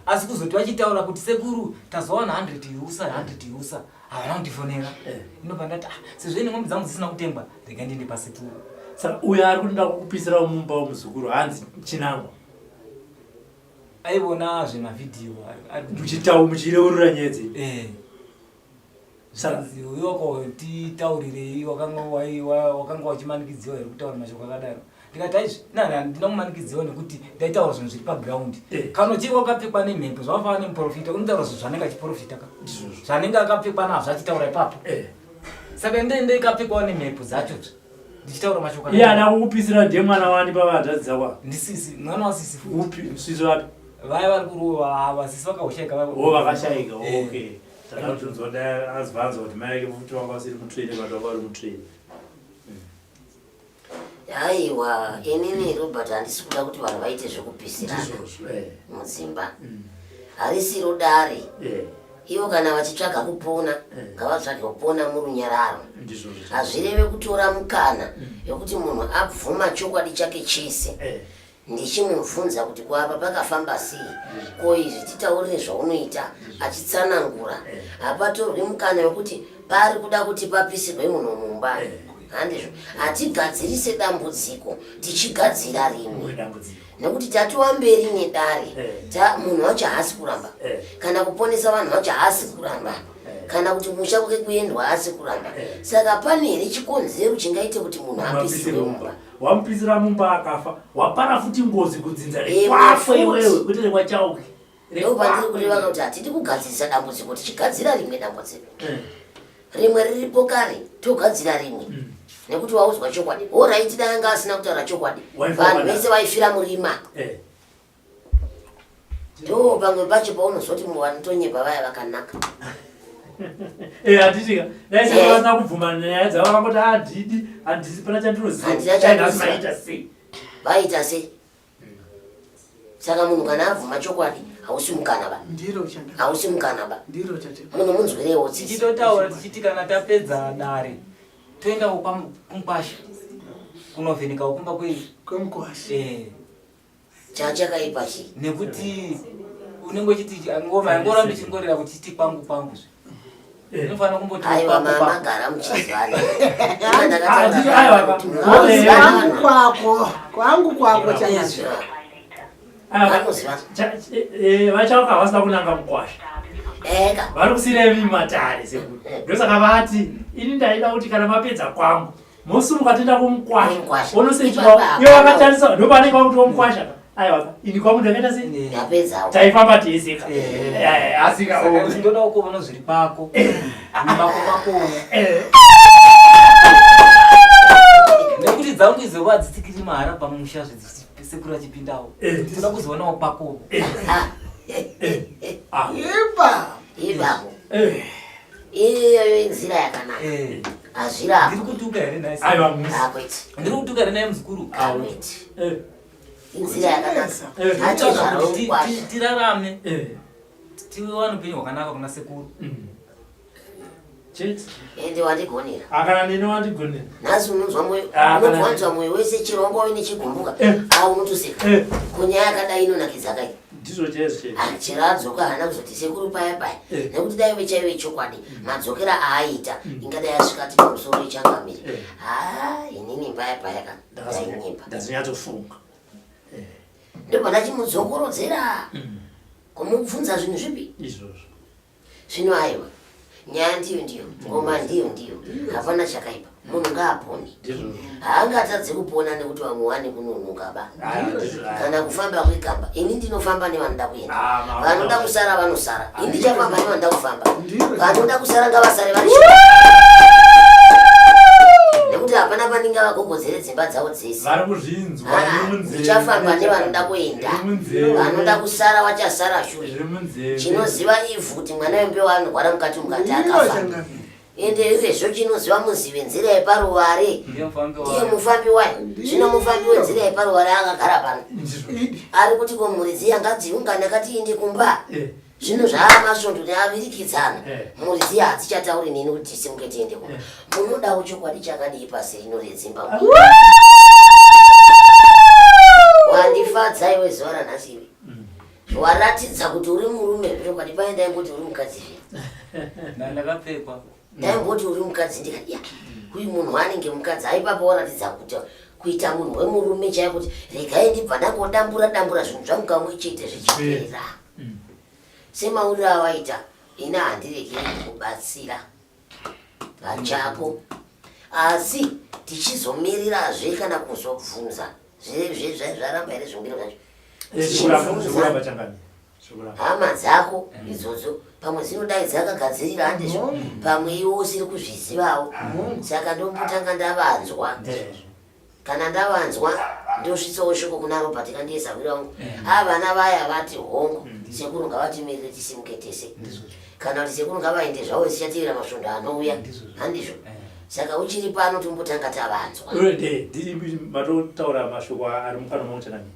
asi kuzoti vachitaura kuti sekuru tazowana 100 usa havana kundifonera inobva ndati sezvo ine ngombe dzangu dzisina kutengwa rega ndiende pasekuru saka uyo ari kuti ndakukupisira mumba womuzukuru hanzi chinangwa aivona zvemavhidhiyo muchireurura nyedzi uyoko titaurirei wakanga wachimanikidziwa here kutaura mashoko akadaro ndikati aizvi ndinakumanikidziwa nekuti ndaitaura zvinhu zviri pagraundi kana uchiri wakapfekwa nemhepo zvavafanira nemuprofita unotaura zvinhu zvanenge achiprofita ka zvanenge akapfekwa nazvo achitaura ipapo saka ndende ikapfekwawo nemhepo dzacho ndichitaura mashoko iye ada kukupisira ndiye mwana wani pavadzadzi kwa ndisisi mwana wasisi upi msisi wapi vai vari kuruva vasisi vakaushayika vakashayika okay takatunzoda azvanza kuti mai ake futi wanga usiri mutraine vanhu vanga vari mutraine aiwa inini Robert handisi kuda kuti vanhu vaite zvekupisirana mudzimba harisiro dare ivo kana vachitsvaga kupona ngavatsvage kupona murunyararo hazvireve kutora mukana yokuti munhu abvuma chokwadi chake chese ndichimubvunza kuti kwapa pakafamba sei ko izvi titaurire zvaunoita achitsanangura hapatorwi mukana yokuti pari kuda kuti papisirwe munhu mumba handizvo hatigadzirise dambudziko tichigadzira rimwe nekuti tatiwa mberi nedare munhu wacho haasi kuramba kana kuponesa vanhu vacho haasi kuramba kana kuti musha kwake kuendwa haasi kuramba saka pane here chikonzero chingaite kuti munhu apisirwe mumba wamupisira mumba akafa wapara futi ngozi kudzinza rekwafo iwewe kuti rekwachauke ndopandiri kureva kuti hatidi kugadzirisa dambudziko tichigadzira rimwe dambudziko rimwe riripo kare togadzira rimwe nekuti waudzwa chokwadi oraiti danga asina kutaura chokwadi vanhu vese vaifira murima ndo pamwe pacho paunozoti vanotonyepa vaya vakanaka hatitika daisavasina kubvumana nyaya dzavo vakangoti handisi pana chandinozivaita sei vaita sei saka munhu kana abvuma chokwadi hausi mukana ba hausi mukana ba munhu munzwirewo tichitotaura tichiti kana tapedza dare toendawo kumkwasha kunovheneka ukumba kwemukwasha chachakaipa chii nekuti unenge uchiti ngoma yangorambe ichingorera kuti chiti kwangu inofanira kumboti aiwa magara muchizana kwangu kwako chanazvo vanoziva vachauka vasina kunanga mukwasha ega vari kusiremi matare sekuru ndosaka vati ini ndaida kuti kana mapedza kwangu mosimuka toenda kumukwasha unoseiwa iwe vakatarisa ndopanenge vakuti womukwasha aiwa ini kwangu ndakaita sei yapedzawo taifamba teiseka ndoda kuona zviri pako mako makomo nekuti dzangu izova dzitsikiri mahara pamusha sekuru achipindawo toda kuzoonawo pakovo ipapo iyoyo inzira yakanaka hazvirapo ndiri kutuka here naye ndiri kutuka here naye muzukuru inzira yakanaka tirarame tiwane upenyu hwakanaka kuna sekuru ende wandigonera akana nini wandigonera nhasi unonzwa mwoyo wese chirongwa uine chigumbuka unotoseka kunyaya yakadai inonakidza kai ndizvo chezvo chero adzoka hana kuzoti sekuru paya paya nekuti dai vechaive chokwadi madzokera aaita ingadai asvikati pamusoro ichangamiri inini paya paya dainyepa ndazinyatsofunga ndobva ndachimudzokorodzera kumubvunza zvinhu zvipi izvozvo zvino aiwa nyaya ndiyo ngoma ndiyo hapana chakaipa munhu ngaapone haangatadzi kupona nekuti vamwe wane kunonoka ba kana kufamba kwegamba ini ndinofamba nevanoda kuenda vanoda kusara vanosara ini ndichafamba nevanoda kufamba vanoda kusara ngavasare vari nekuti hapana paninga vagogodzere dzimba dzavo dzese ndichafamba nevanoda kuenda vanoda kusara vachasara shure chinoziva ivhu kuti mwana wembewa anorwara mukati akafa ende izvezvo chinoziva muzive nzira yeparuware ndiye mufambi wayo zvino mufambi wenzira yeparuware akagara pano ari kuti komhuridzi yangadziungane akatiinde kumba zvino zvaamasvondo neavirikidzana mhuridzi hadzichatauri nini kuti tisimuke tiende kumba munodawo chokwadi chakadii pasi rino redzimba wandifadza iwe zuva ranhasi iwe waratidza kuti uri murume zvirokwadi paendai kuti uri mukadzi ndakapfekwa ndaimboti uri mukadzi ndikati uyu munhu anenge mukadzi aipapo waratidza kuti kuita munhu wemurume chaiye kuti regai ndibva ndangodambura zvinhu zvangu kamwe chete zvichipera semauriro awaita ina handiregeri kubatsira pachako asi tichizomererazve kana kuzobvunza zvaramba here zvongero zvacho hama dzako idzodzo pamwe dzinodai dzakagadzirira handizvo pamwe iwo usiri kuzvizivawo saka ndombotanga ndavanzwa kana ndavanzwa ndosvitsawo shoko kuna robert kandiesavira wangu vana vaya vati hongo sekuru ngavatimirire tisimuke tese kana kuti sekuru ngavaende zvavo zichatevera masvondo anouya handizvo saka uchiri pano tombotanga tavanzwa matotaura mashoko ari mukano mauchanani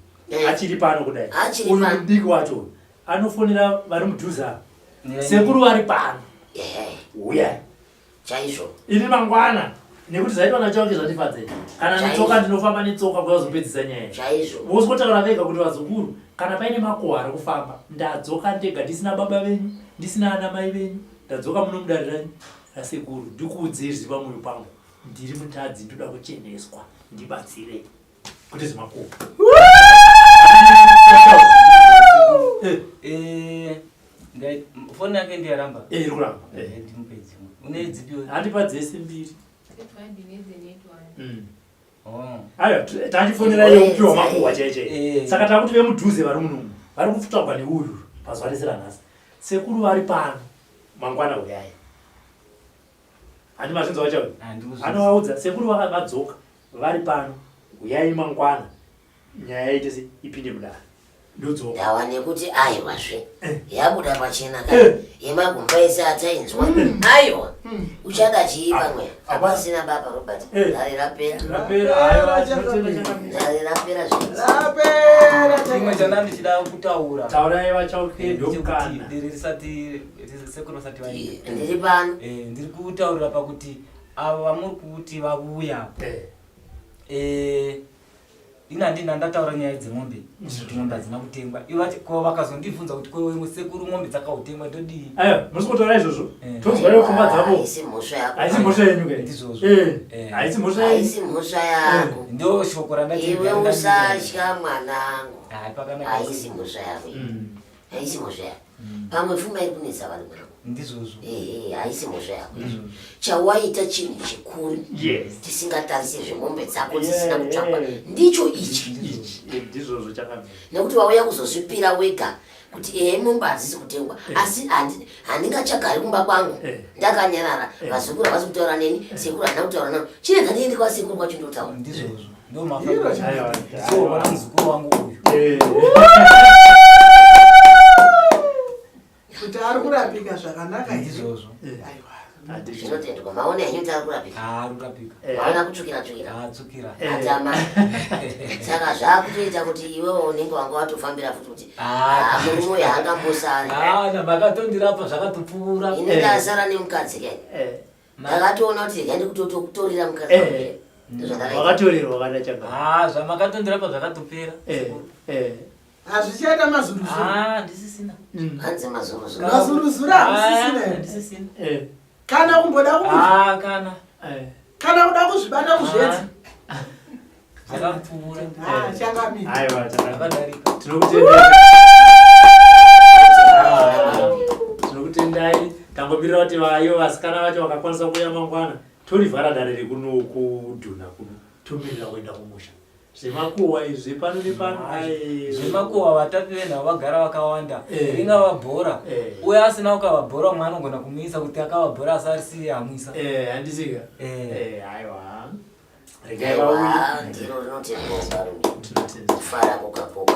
achiri pano kudai uyu mudiki wacho anofonera vari mudhuza sekuru vari pano uya chaizvo ini mangwana nekuti zvaitwana chauke zvatifadze kana netsoka ndinofamba netsoka kwazopedzisa nyaya chaizvo voskotaura vega kuti vazukuru kana paine makuhwa ari kufamba ndadzoka ndega ndisina baba venyu ndisina ana mai venyu ndadzoka muno mudare ranyu rasekuru ndikuudzei zvizi pamwoyo pangu ndiri mutadzi ndoda kucheneswa ndibatsirei kuti zvimakuhwa foni yake ndiyaramba irikuramba ndimupedzi une dzipiwo handipa dzese mbiri aiwa tandifonera yeupiwa makuhwa chaichai saka takuti vemudhuze vari munomu vari kupfutsvagwa neuyu pazuva rese ranhasi sekuru vari pano mangwana uyai handi mazvinzwa vachauri anovaudza sekuru vakadzoka vari pano uyai mangwana nyaya yaitese ipinde mudare ndodzoka ndawa nekuti aiwazve yabuda pachena ka yemagumba ese atainzwa aiwa uchada chiipa mwe hapasina baba robert dare rapera imwe chana ndichida kutaura taurai vachauke ndokana diri risati sekuru vasati vaenda ndiri pano ndiri kutaurira pakuti ava vamuri kuti vavuya ndina ndataura nyaya dzemombe kuti mombe hadzina kutengwa ivo vati ko vakazondibvunza kuti kwewe sekuru mombe dzakautengwa ndodii ayo muri kutotaura izvozvo tozwayo pfungwa dzavo haisi mhosva yako haisi mhosva yenyu ke ndizvozvo haisi mhosva haisi mhosva yako ndo shoko iwe usatya mwanangu pakanaka haisi mhosva yako haisi mhosva yako pamwe pfuma iri kunetsa vanhu mwanangu ndizvozvo haisi mhosva yako chawaita chinhu chikuru tisingatarise zvemombe dzako dzisina kutsvakwa ndicho ichi ndizvozvo chakamira nekuti wauya kuzozvipira wega kuti mombe hadzisi kutengwa asi handingachagari kumba kwangu ndakanyarara vazukuru havasi kutaura neni sekuru handina kutaura navo chirega ndiende kwasekuru kwacho ndotaura ndizvozvo ndo mafaa muzukuru wangu uyu kuti ari kurapika zvakanaka ndizvozvo zvinotendwa maone henyu kuti ari kurapika maona kutsvukira atama saka zvakutoita kuti iwewo unenge wanga watofambira futi kuti murume uyu haangambosari makatondirapa zvakatopfuura ini ndasara nemukadzi kai ndakatoona kuti rega ndikutotorera mukadzi wakatorerwa kana chaga zvamakatondirapa zvakatopera hazvichaita mazuruzuru ndisisina hanzi mazuruzuru mazuruzuru ndisisina kana kumboda kana kuda kuzvibata kuzvedza zvakapfuura tinokutendai tangomirira kuti vayo vasikana vacho vakakwanisa kuuya mangwana torivhara dare rekunokudhuna kuno tomirira kuenda kumusha zvemakuhwa izvi pano nepano zvemakuhwa vatapi venhau vagara vakawanda ringavabhora uye asina ukavabhora umwe anogona kumuisa kuti akavabhora asarisiye hamwisa handisika aiwa ndiro rinotendwa kufara kukapoka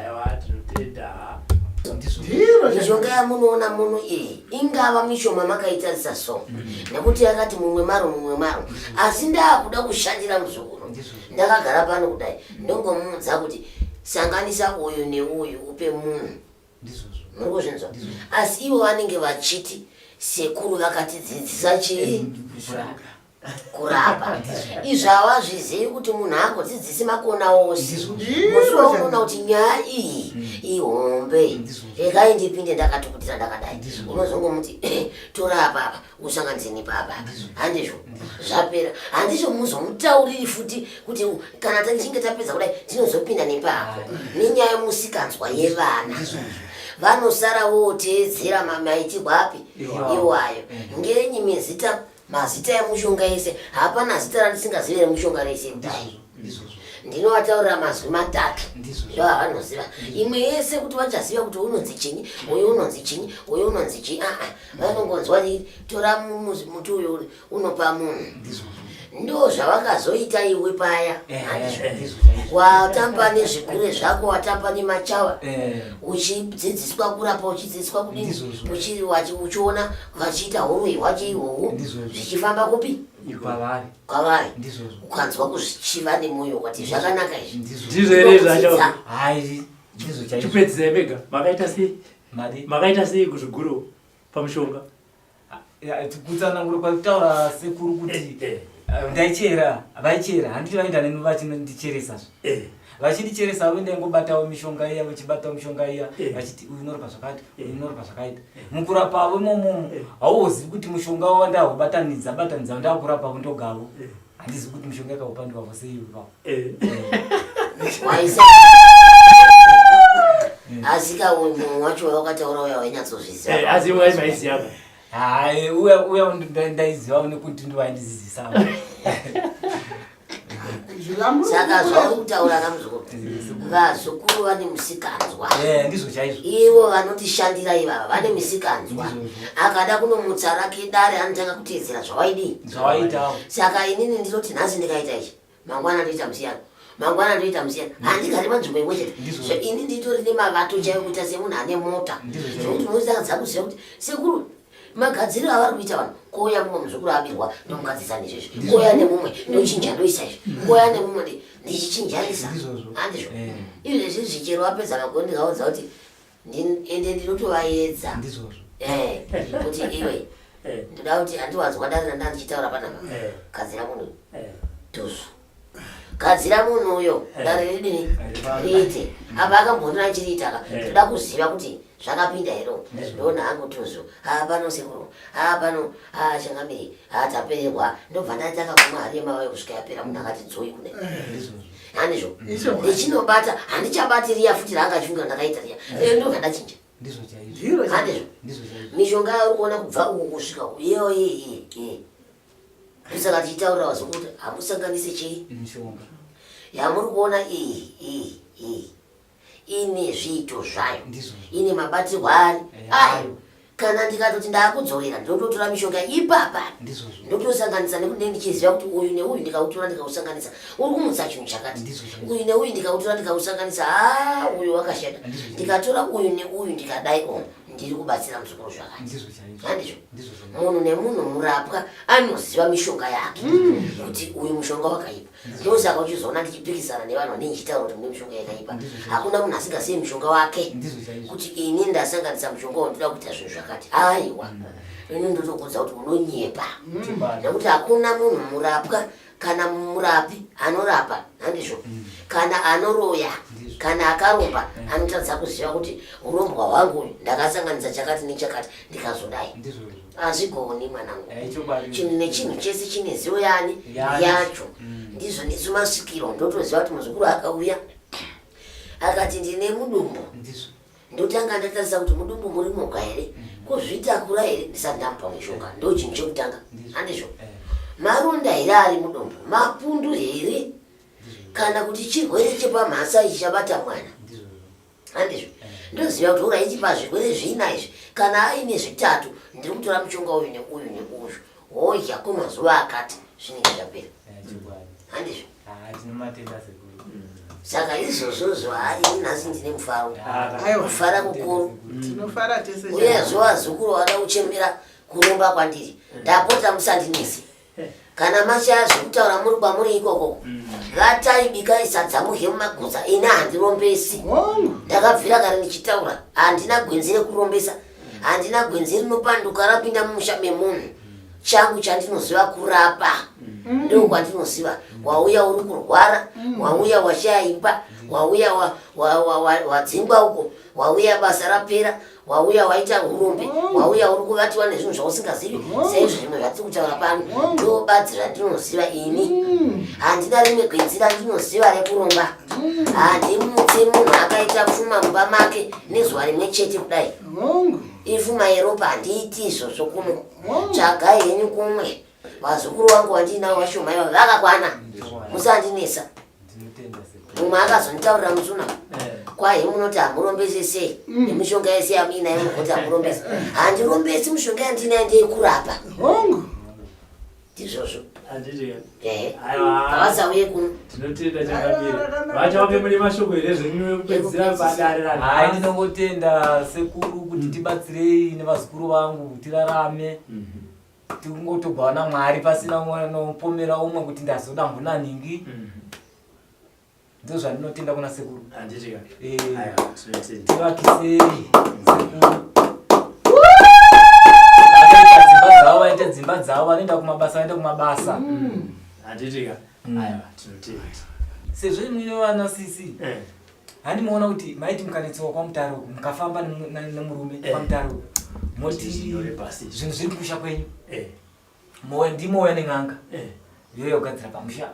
aiwa tinotenda mishonga yamunoona muno iyi ingava mishoma makaitarisa so nekuti yakati mumwe maro asi ndakuda kushandira muzukuru ndakagara pano kudai ndongomuudza kuti sanganisa uyu neuyu upe munhu muri kuzvinzwa asi ivo vanenge vachiti sekuru vakatidzidzisa chii kurapa izvo havazvizivi kuti munhu angodzidzisi makona ose musoona kuti nyaya iyi ihombe regai ndipinde ndakatukutira ndakadai unozongomuti torapa usanganise nepapa handizvo zvapera handizvo muzomutauriri futi kuti kana tichinge tapedza kudai tinozopinda nepapo nenyaya musikanzwa yevana vanosara voteedzera mamaitirwa api iwayo ngenyi mazita emushonga ese hapana zita randisingazive remushonga rese kudai ndinovataurira mazwi matatu ndo havanoziva imwe yese kuti vachaziva kuti unonzi chinyi uyu unonzi chinyi uyu unonzi chinyi vanongonzwa tora muti uyu unopa munhu ndo zvavakazoita iwe paya watamba nezvigure zvako watamba nemachawa uchidzidziswa kurapa uchidzidziswa kudini uchiona vachiita urwi hwacho ihwohwo zvichifamba kupi kwavari ukanzwa kuzvichiva nemwoyo kuti zvakanaka izvi ndizvo here zvacho tipedzisei mega makaita sei kuzviguro pamushonga kutsanangura kwakutaura sekuru kuti ndaichera vaichera handiti vaenda neni vachinondicheresazve vachindicheresa vendengobatawo mishonga iya vachibatawo mishonga iya vachiti uyu unorapa zvakati uyu unorapa zvakaita mukurapa avo imomo hauzivi kuti mushonga wandahubatanidza ndakurapa ndogavo handizivi kuti mishonga yakaupandiwa vosei asika mumwe wacho wakataura uya wainyatsozviziva asi imwe maiziva hai uya ndaiziva nekuti ndivaindizizisawo saka zvaurikutaura kamuzukuru vazukuru vane musikanzwa ndizvo chaizvo ivo vanotishandira ivava vane musikanzwa akada kunomutsa rake dare anotanga kuteedzera zvawaitawo saka inini ndinoti nhasi ndikaita ichi mangwana ndoita musiyana handigari panzvimbo imwe chete ini nditori nemavato chaivo kuita semunhu ane mota zvokuti unoziva kuziva kuti sekuru magadziriro avari kuita vanhu kouya mumwe muzukuru abirwa ndomugadzisa nezvezvi kouya nemumwe ndochinja ndoisa izvi kouya nemumwe ndichichinjanisa handizvo izvezvi zvichero vapedza magoni ndikaudza kuti ende ndinotovaedza kuti iwe ndoda kuti handiwanzwa dare nanda ndichitaura panapa gadzira munhu tuzu gadzira munhu uyo daridini riite apa akambonira chiriitaka toda kuziva kuti zvakapinda hero ndona hangu tuzu pano sekuru pano changamiri tapererwa ndobva ndataka kumwa hari yemavayo kusvika yapera munhu akati dzoi kune handizvo ndichinobata handichabatiriya futi raangachunga ndakaita riya ndobva ndachinja handizvo mishonga yauri kuona kubva uku kusvika iyo ndosaka tichitaurira wazvokuti hamusanganise chii yamuri kuona iyi ine zviito zvayo ine mabatirwo ari ayo kana ndikatoti ndaakudzorera ndototora mishonga ipapa ndotosanganisa nekunenge ndichiziva kuti uyu neuyu ndikautora ndikausanganisa uri kumutsa chinhu chakati uyu neuyu ndikautora ndikausanganisa uyu wakashata ndikatora uyu neuyu ndikadai ndiri kubatsira muzukuru zvakati handizvo munhu nemunhu murapwa anoziva mishonga yake kuti uyu mushonga wakaipa ndosaka uchizoona ndichipikisana nevanhu vanenge chitaura kuti mune mishonga yakaipa hakuna munhu asingazivi mushonga wake kuti ini ndasanganisa mushonga wandoda kuita zvinhu zvakati aiwa ini ndotokudza kuti unonyepa nekuti hakuna munhu murapwa kana murapi anorapa handizvo kana anoroya kana akaromba anotadza kuziva kuti urombwa hwangu ndakasanganisa chakati nechakati ndikazodai azvigoni mwanangu chinhu nechinhu chese chine zivo yani yacho ndizvo ndizo masvikiro ndotoziva kuti muzukuru akauya akati ndine mudumbu ndotanga ndatarisa kuti mudumbu muri moga here kuzvitakura here ndisati ndamupa mishonga ndo chinhu chekutanga handizvo maronda here ari mudumbu mapundu here kana kuti chirwere chepamhasa ichi chabata mwana handizvo ndoziva kuti ura ichipa zvirwere zvina izvi kana aine zvitatu ndiri kutora mushonga uyu neuyu neuyu hoya kwemazuva akati zvinenge zvapera handizvo saka izvozvozvo hai nhasi ndine mufaro kufara kukuru uye zuva zukuru wada kuchemera kurumba kwandiri ndapota musandinesi kana machaya zvekutaura muri kwamuri ikokoko vataibikai sadza murye mumaguza ine handirombesi ndakabvira kare ndichitaura handina gwenzi rekurombesa handina gwenzi rinopanduka rapinda mumusha memunhu changu chandinoziva kurapa ndo kwandinoziva wauya uri kurwara wauya washayimba wauya wadzingwa uko wauya basa rapera wauya waita urombe wauya uri kuvatiwa nezvinhu zvausingazivi saizvo zvimwe zvatiri kutaura pano ndobadzira ndinoziva ini handina rimwe gwenzi randinoziva rekuromba handimutse munhu akaita pfuma mumba make nezuva rimwe chete kudai ifuma yeropa handiiti izvozvo kuno tsvagai henyu kumwe vazukuru vangu vandinavo vashomaiva vakakwana musandinesa mumwe akazonditaurira musuna kwahe munoti hamurombese sei nemishonga yese yamuinaye mugoti hamurombesi handirombesi mishonga yandinaye ndeikurapa ndizvozvo avasauye kuno tinotenda chakamira vacha vape mune mashoko here zvinopedzira badarira hai ndinongotenda sekuru kuti tibatsirei nevazukuru vangu tirarame tingotogwana mwari pasina nopomera umwe kuti ndazoda mbunaningi ndo zvandinotenda kuna sekuru tivakisei sekuru vaite dzimba dzavo vanoenda kumabasa vaenda kumabasa sezvo imwine vana sisi handimaona kuti maiti mukanetsiwa kwamutaro uku mukafamba nemurume kwamutaro uku moti zvinhu zviri kusha kwenyu ndimoya nen'anga yoyo kugadzira pamusha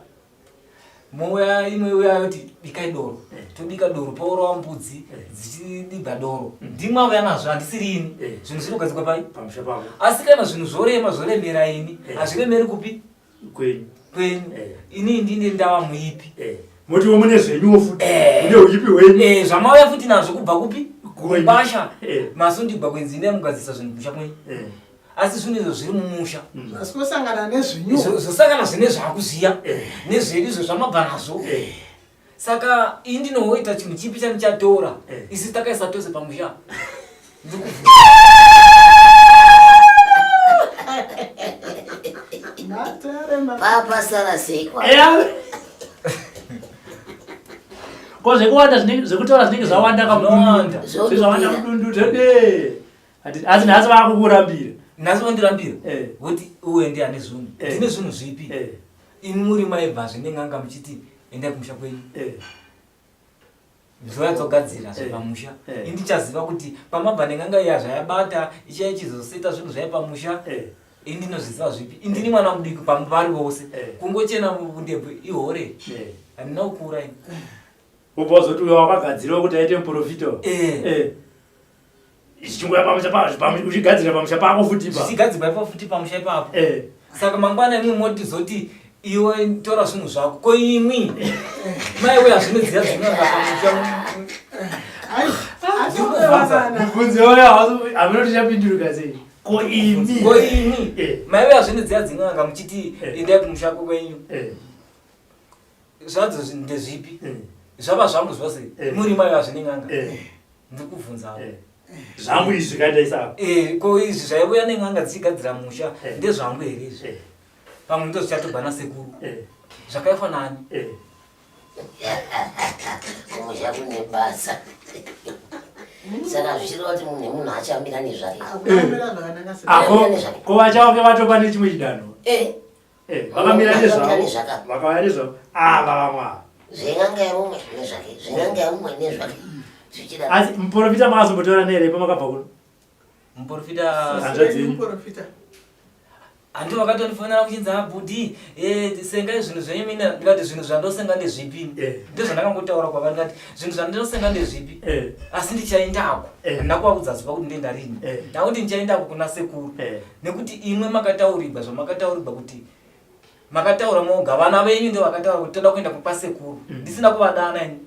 moya imwe uya yoti bikai doro tobika doro paurawa mbudzi dzichidibva doro ndimwe nazvo handisirini zvinhu zvinogadzikwa pai pamusha pavo asi kana zvinhu zvorema zvoremera ini hazviremeri kupi kwenyu ini ndine ndava muipi motiwo mune zvenyuwo futi mune uipi hwenyu zvamauya futi nazvo kubva kupi kubasha maso ndigwa kwenzi ndemugadzisa zvinhu kusha kwenyu asi zvinhu izvo zviri mumusha asikusangana nezvinyu zosangana zvine zvakuziya nezvedu izvo zvamabva nazvo saka ini ndinoita chinhu chipi chanichatora isi takaisa tose pamusha papasara sekwa ko zvekuwanda zvekutaura zvinenge zvawanda kamuzvawanda mudundu tede asi nhasi vakukurambira nhasi vandirambira kuti uye ndiane zvinhu ndine zvinhu zvipi imi muri maibva zvinenganga muchiti endai kumusha kwenyu zvoyadzogadzira zvepamusha indichaziva kuti pamabva nenganga iya zvayabata ichaichizoseta zvinhu zvaipamusha indinozviziva zvipi indini mwana mudiki pavari vose kungochena mundebwe ihore handina kukura ini ubva wazoti uyo wakagadziriwa kuti aite muprofito zichingoya pamusha uchigadzira pamusha pako futi zvichigadzirwa ipapo futi pamusha ipapo saka mangwana imwe moti zoti iwe tora zvinhu zvako ko imwi maiwe hazvinodziya dzingabvunzi oyo hamuna tichapinduruka sei ko imi maiwe hazvinodziya dzinganga muchiti endai kumushako kwenyu zvadzo ndezvipi zvava zvangu zvose muri maiwe hazvinenganga ndikubvunzawo zvangu izvi zvikaita isako ko izvi zvaiuya nenganga dzichigadzira musha ndezvangu here izvi pamwe ndo zvichatobva nasekuru zvakaifa nani kumusha kune basa saka zvichireva kuti munhu achamira nezvake ko vachauke vatopa nechimwe chidanho vakamira nezvavo vakauya nezvavo vavamwa zvenganga yemumwe nezvake zvenganga yemumwe nezvake asi muprofita makazombotaura nehere pamakabva kuno muprofita handi vakatonifonera kuchinzi abhudhi sengai zvinhu zvenyu mina ndikati zvinhu zvandosenga ndezvipi ndozvandakangotaura kwavari ndikati zvinhu zvandinosenga ndezvipi asi ndichaendako handina kuvakudzazvipa kuti ndendarini ndakuti ndichaendako kuna sekuru nekuti imwe makataurirwa zvamakataurirwa kuti makataura moga vana venyu ndo vakataura kuti toda kuenda kupasekuru ndisina kuvadana ini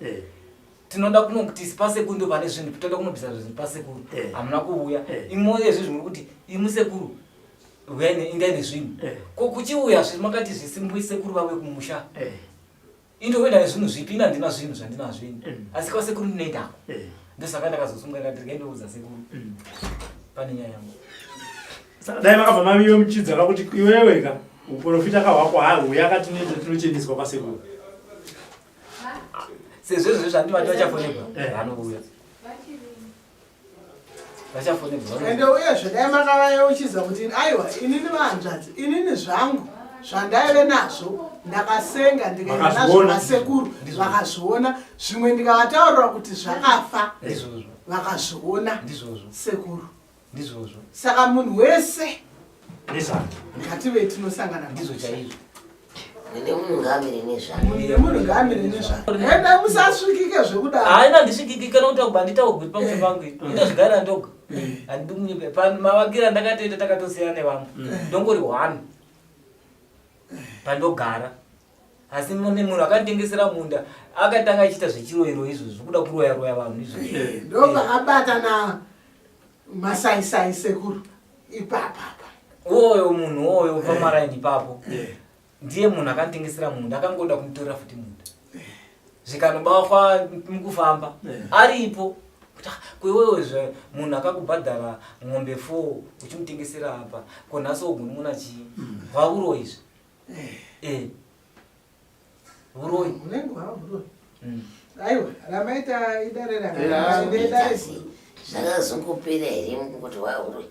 tinoda kuti pasekuru ndo pane zvinhu toda kunobvisa zvinhu pasekuru hamuna kuuya imwe yezvi zvimuri kuti imu sekuru indai nezvinhu ko kuchiuya makati zvisimbwi sekuru vave kumusha indokuenda nezvinhu zvipi ina ndina zvinhu zvandinazvo ini asi kwasekuru ndinoendako ndosaka ndakazosunga ndikati ndikaendoudza sekuru pane nyaya yangu dai makabva maviwe muchidzaka kuti iweweka uprofita kahwako hahuya akati nende tinocheneswa kwasekuru sezvo izvo zvandivati vachafonebva vanouya ende uyezve dai makavaya uchiza kuti aiwa inini vahanzvadzi inini zvangu zvandaive nazvo ndakasenga ndikaenda nazvo vasekuru vakazviona zvimwe ndikavataurira kuti zvakafa vakazviona sekuru saka munhu wese ngative tinosangana ndizvo chaizvo nemunhu ngaamire nezvake nemunhu ngaamire nezvake enda musasvikike zvekudaro haina ndisvikike kana kuti akuba nditaurwe pamusha pangu ina zvigara ndoga mavakira ndakatoita takatosiyana nevamwe ndongori 1 pandogara asi munhu akandengesera munda akatanga achiita zvechiroiro izvo zvekuda kuroya vanhu izvo ndopakabata na masaisai sekuru ipapapa oyo munhu oyo pamaraini ipapo ndiye munhu akandengesera munda akangoda kumutorera futi munda zvikanobafa mukufamba aripo kwewewe munhu akakubhadhara ng'ombe 4 uchimutengesera apa konhaso gunun'una chii hwauroyi izvi uroyi unenge hwauroyi aiwa ramaita idareraaasi zvakazongopera here kuti hwauroyi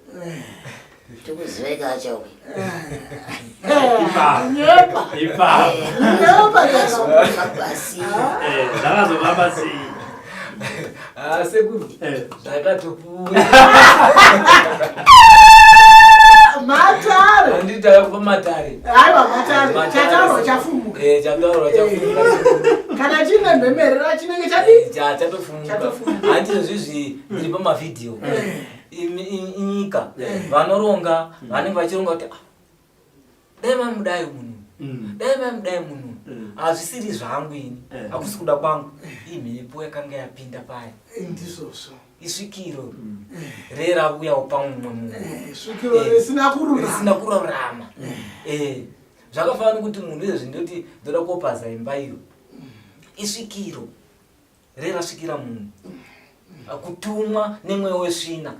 tikuzivaika achauya basi zvakazovamba sei sekuru zvakatopuwa matare anditakupa matare aiwa matare chataurwa chafumuka chataurwa chafumuka kana chine mhemherera chinenge chatofumuka handizvo zvizvi ndiri pamavhidhiyo inyika vanoronga vanenge vachironga kuti dai mamudai munhu hazvisiri zvangu ini hakusi kuda kwangu imhepo yakanga yapinda paya ndizvozvo isvikiro reravuyawo pamumwe munhu svikiro risina kurarama zvakafanira kuti munhu izvezvi ndoti ndoda kopaza imba iyo isvikiro rerasvikira munhu kutumwa nemweya wesvina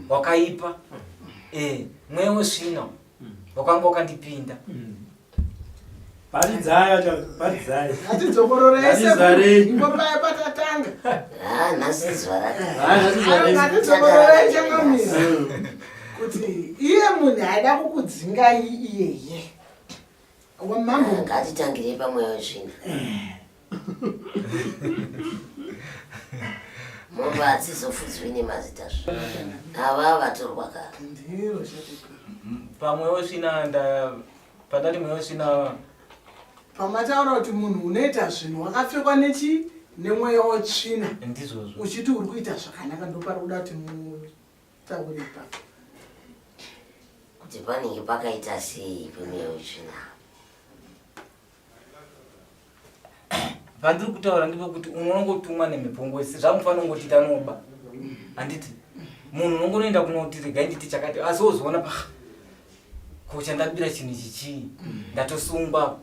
wakaipa mweya wesvina wakanga wakandipinda atidzombororei ingopaya patatanga ngatidzombororei changamisa kuti iye munhu aida kukudzingai iyeye ngatitangire pamweya wesvina Momba atsizofudzwi nemazita ava vatorwa kare. Ndiro shatekuru. Pamwe osvina padati mwe osvina Pamataura kuti munhu unoita zvinhu wakapfekwa nemweya wotsvina ndizvozvo uchiti uri kuita zvakanaka ndopari kuda kuti mutaure ipapo Kuti panenge pakaita sei pemweya wotsvina. pandiri kutaura ndipekuti unongotumwa nemipongwesi zvamufanira kungoti tanoba handiti munhu unongonoenda kunoti regai nditi chakati asi wozoona ko chandabira chinhu ichi ndatosungwa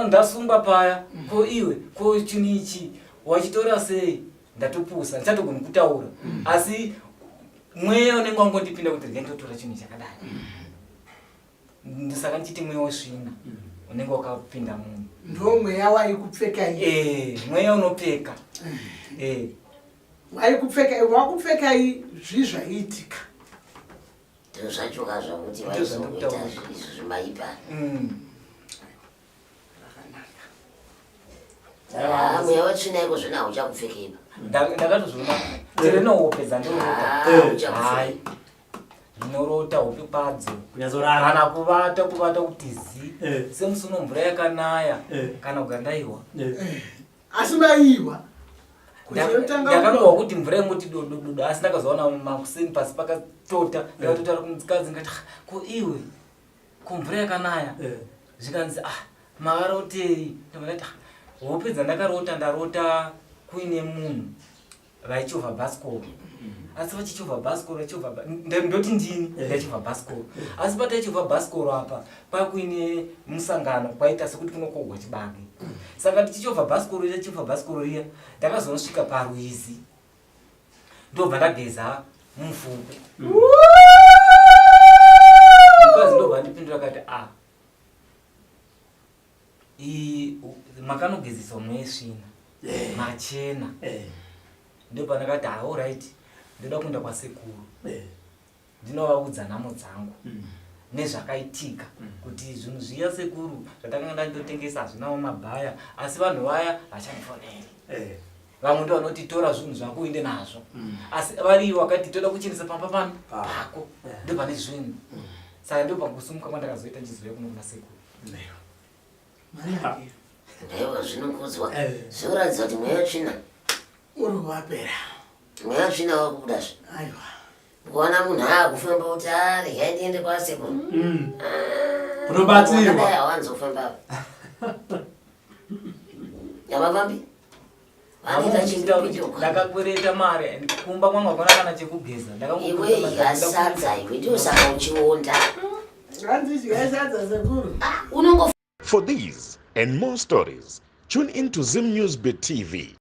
ndasungwa paya ko iwe ko chinhu ichi wachitora sei ndatopusa ndichatogoni kutaura asi mweya unenge wangondipinda kuti regai ndotora chinhu chakadai ndisaka ndichiti mweya wosvina unenge wakapinda munhu ndo mweya waikupfeka mweya unopfeka wakupfeka zvizvaiitika Ndiro zvachoka zvakuti vaizoita izvo zvimaipani. Mweya wotsvina iko zvino hauchakupfekeiba. Ndakatozviona tirinoopedza ndorota hai ndinorota hope kwadzo kana kuvata kuti zi semusuno mvura yakanaya kana kugandaiwa asi maiwa ndakangowa kuti mvura yemuti dodododo asi ndakazoona makuseni pasi pakatota ndakatotaura kumukadzi ngati ko iwe ko mvura yakanaya zvikanzi makarotei ndakati hope dzandakarota ndarota kuine munhu vaichovha bhasikoro asi vachichovha bhasikoro ndoti ndini ndachovha bhasikoro asi patachovha bhasikoro apa pakuine musangano kwaita sekuti kunokogwa chibage saka tichichovha bhasikoro riya ndakazonosvika parwizi ndobva ndageza mufuku mukadzi ndobva ndipindura kati makanogezesa unoesvina machena ndobva ndakati alright ndoda kuenda kwasekuru ndinovaudza nhamo dzangu nezvakaitika kuti zvinhu zviya sekuru zvatakanga ndandotengesa hazvinawo mabhaya asi vanhu vaya vachandifoneri vamwe ndo vanotitora zvinhu zvako uinde nazvo asi variyo wakati toda kuchinisa pamba pano pako ndopane zvinhu saka ndopakusumuka kwandakazoita ndichizoya kuno kuna sekuru Ndaiwa zvinokudzwa zvinoratidza kuti mweya wotsvina uri wapera mweya wotsvina wakubuda zve. aiwa Kuona munhu akufamba kuti regai ndiende kwasekuru unobatsirwa dai hawanzofamba yavavambi ndakakwereta mari kumba kwangu hakuna kana chekugeza iwe yasadza iwe ndosaka uchionda hanzichikaisadza sekuru unongo. For these and more stories, tune into Zim News Bit TV.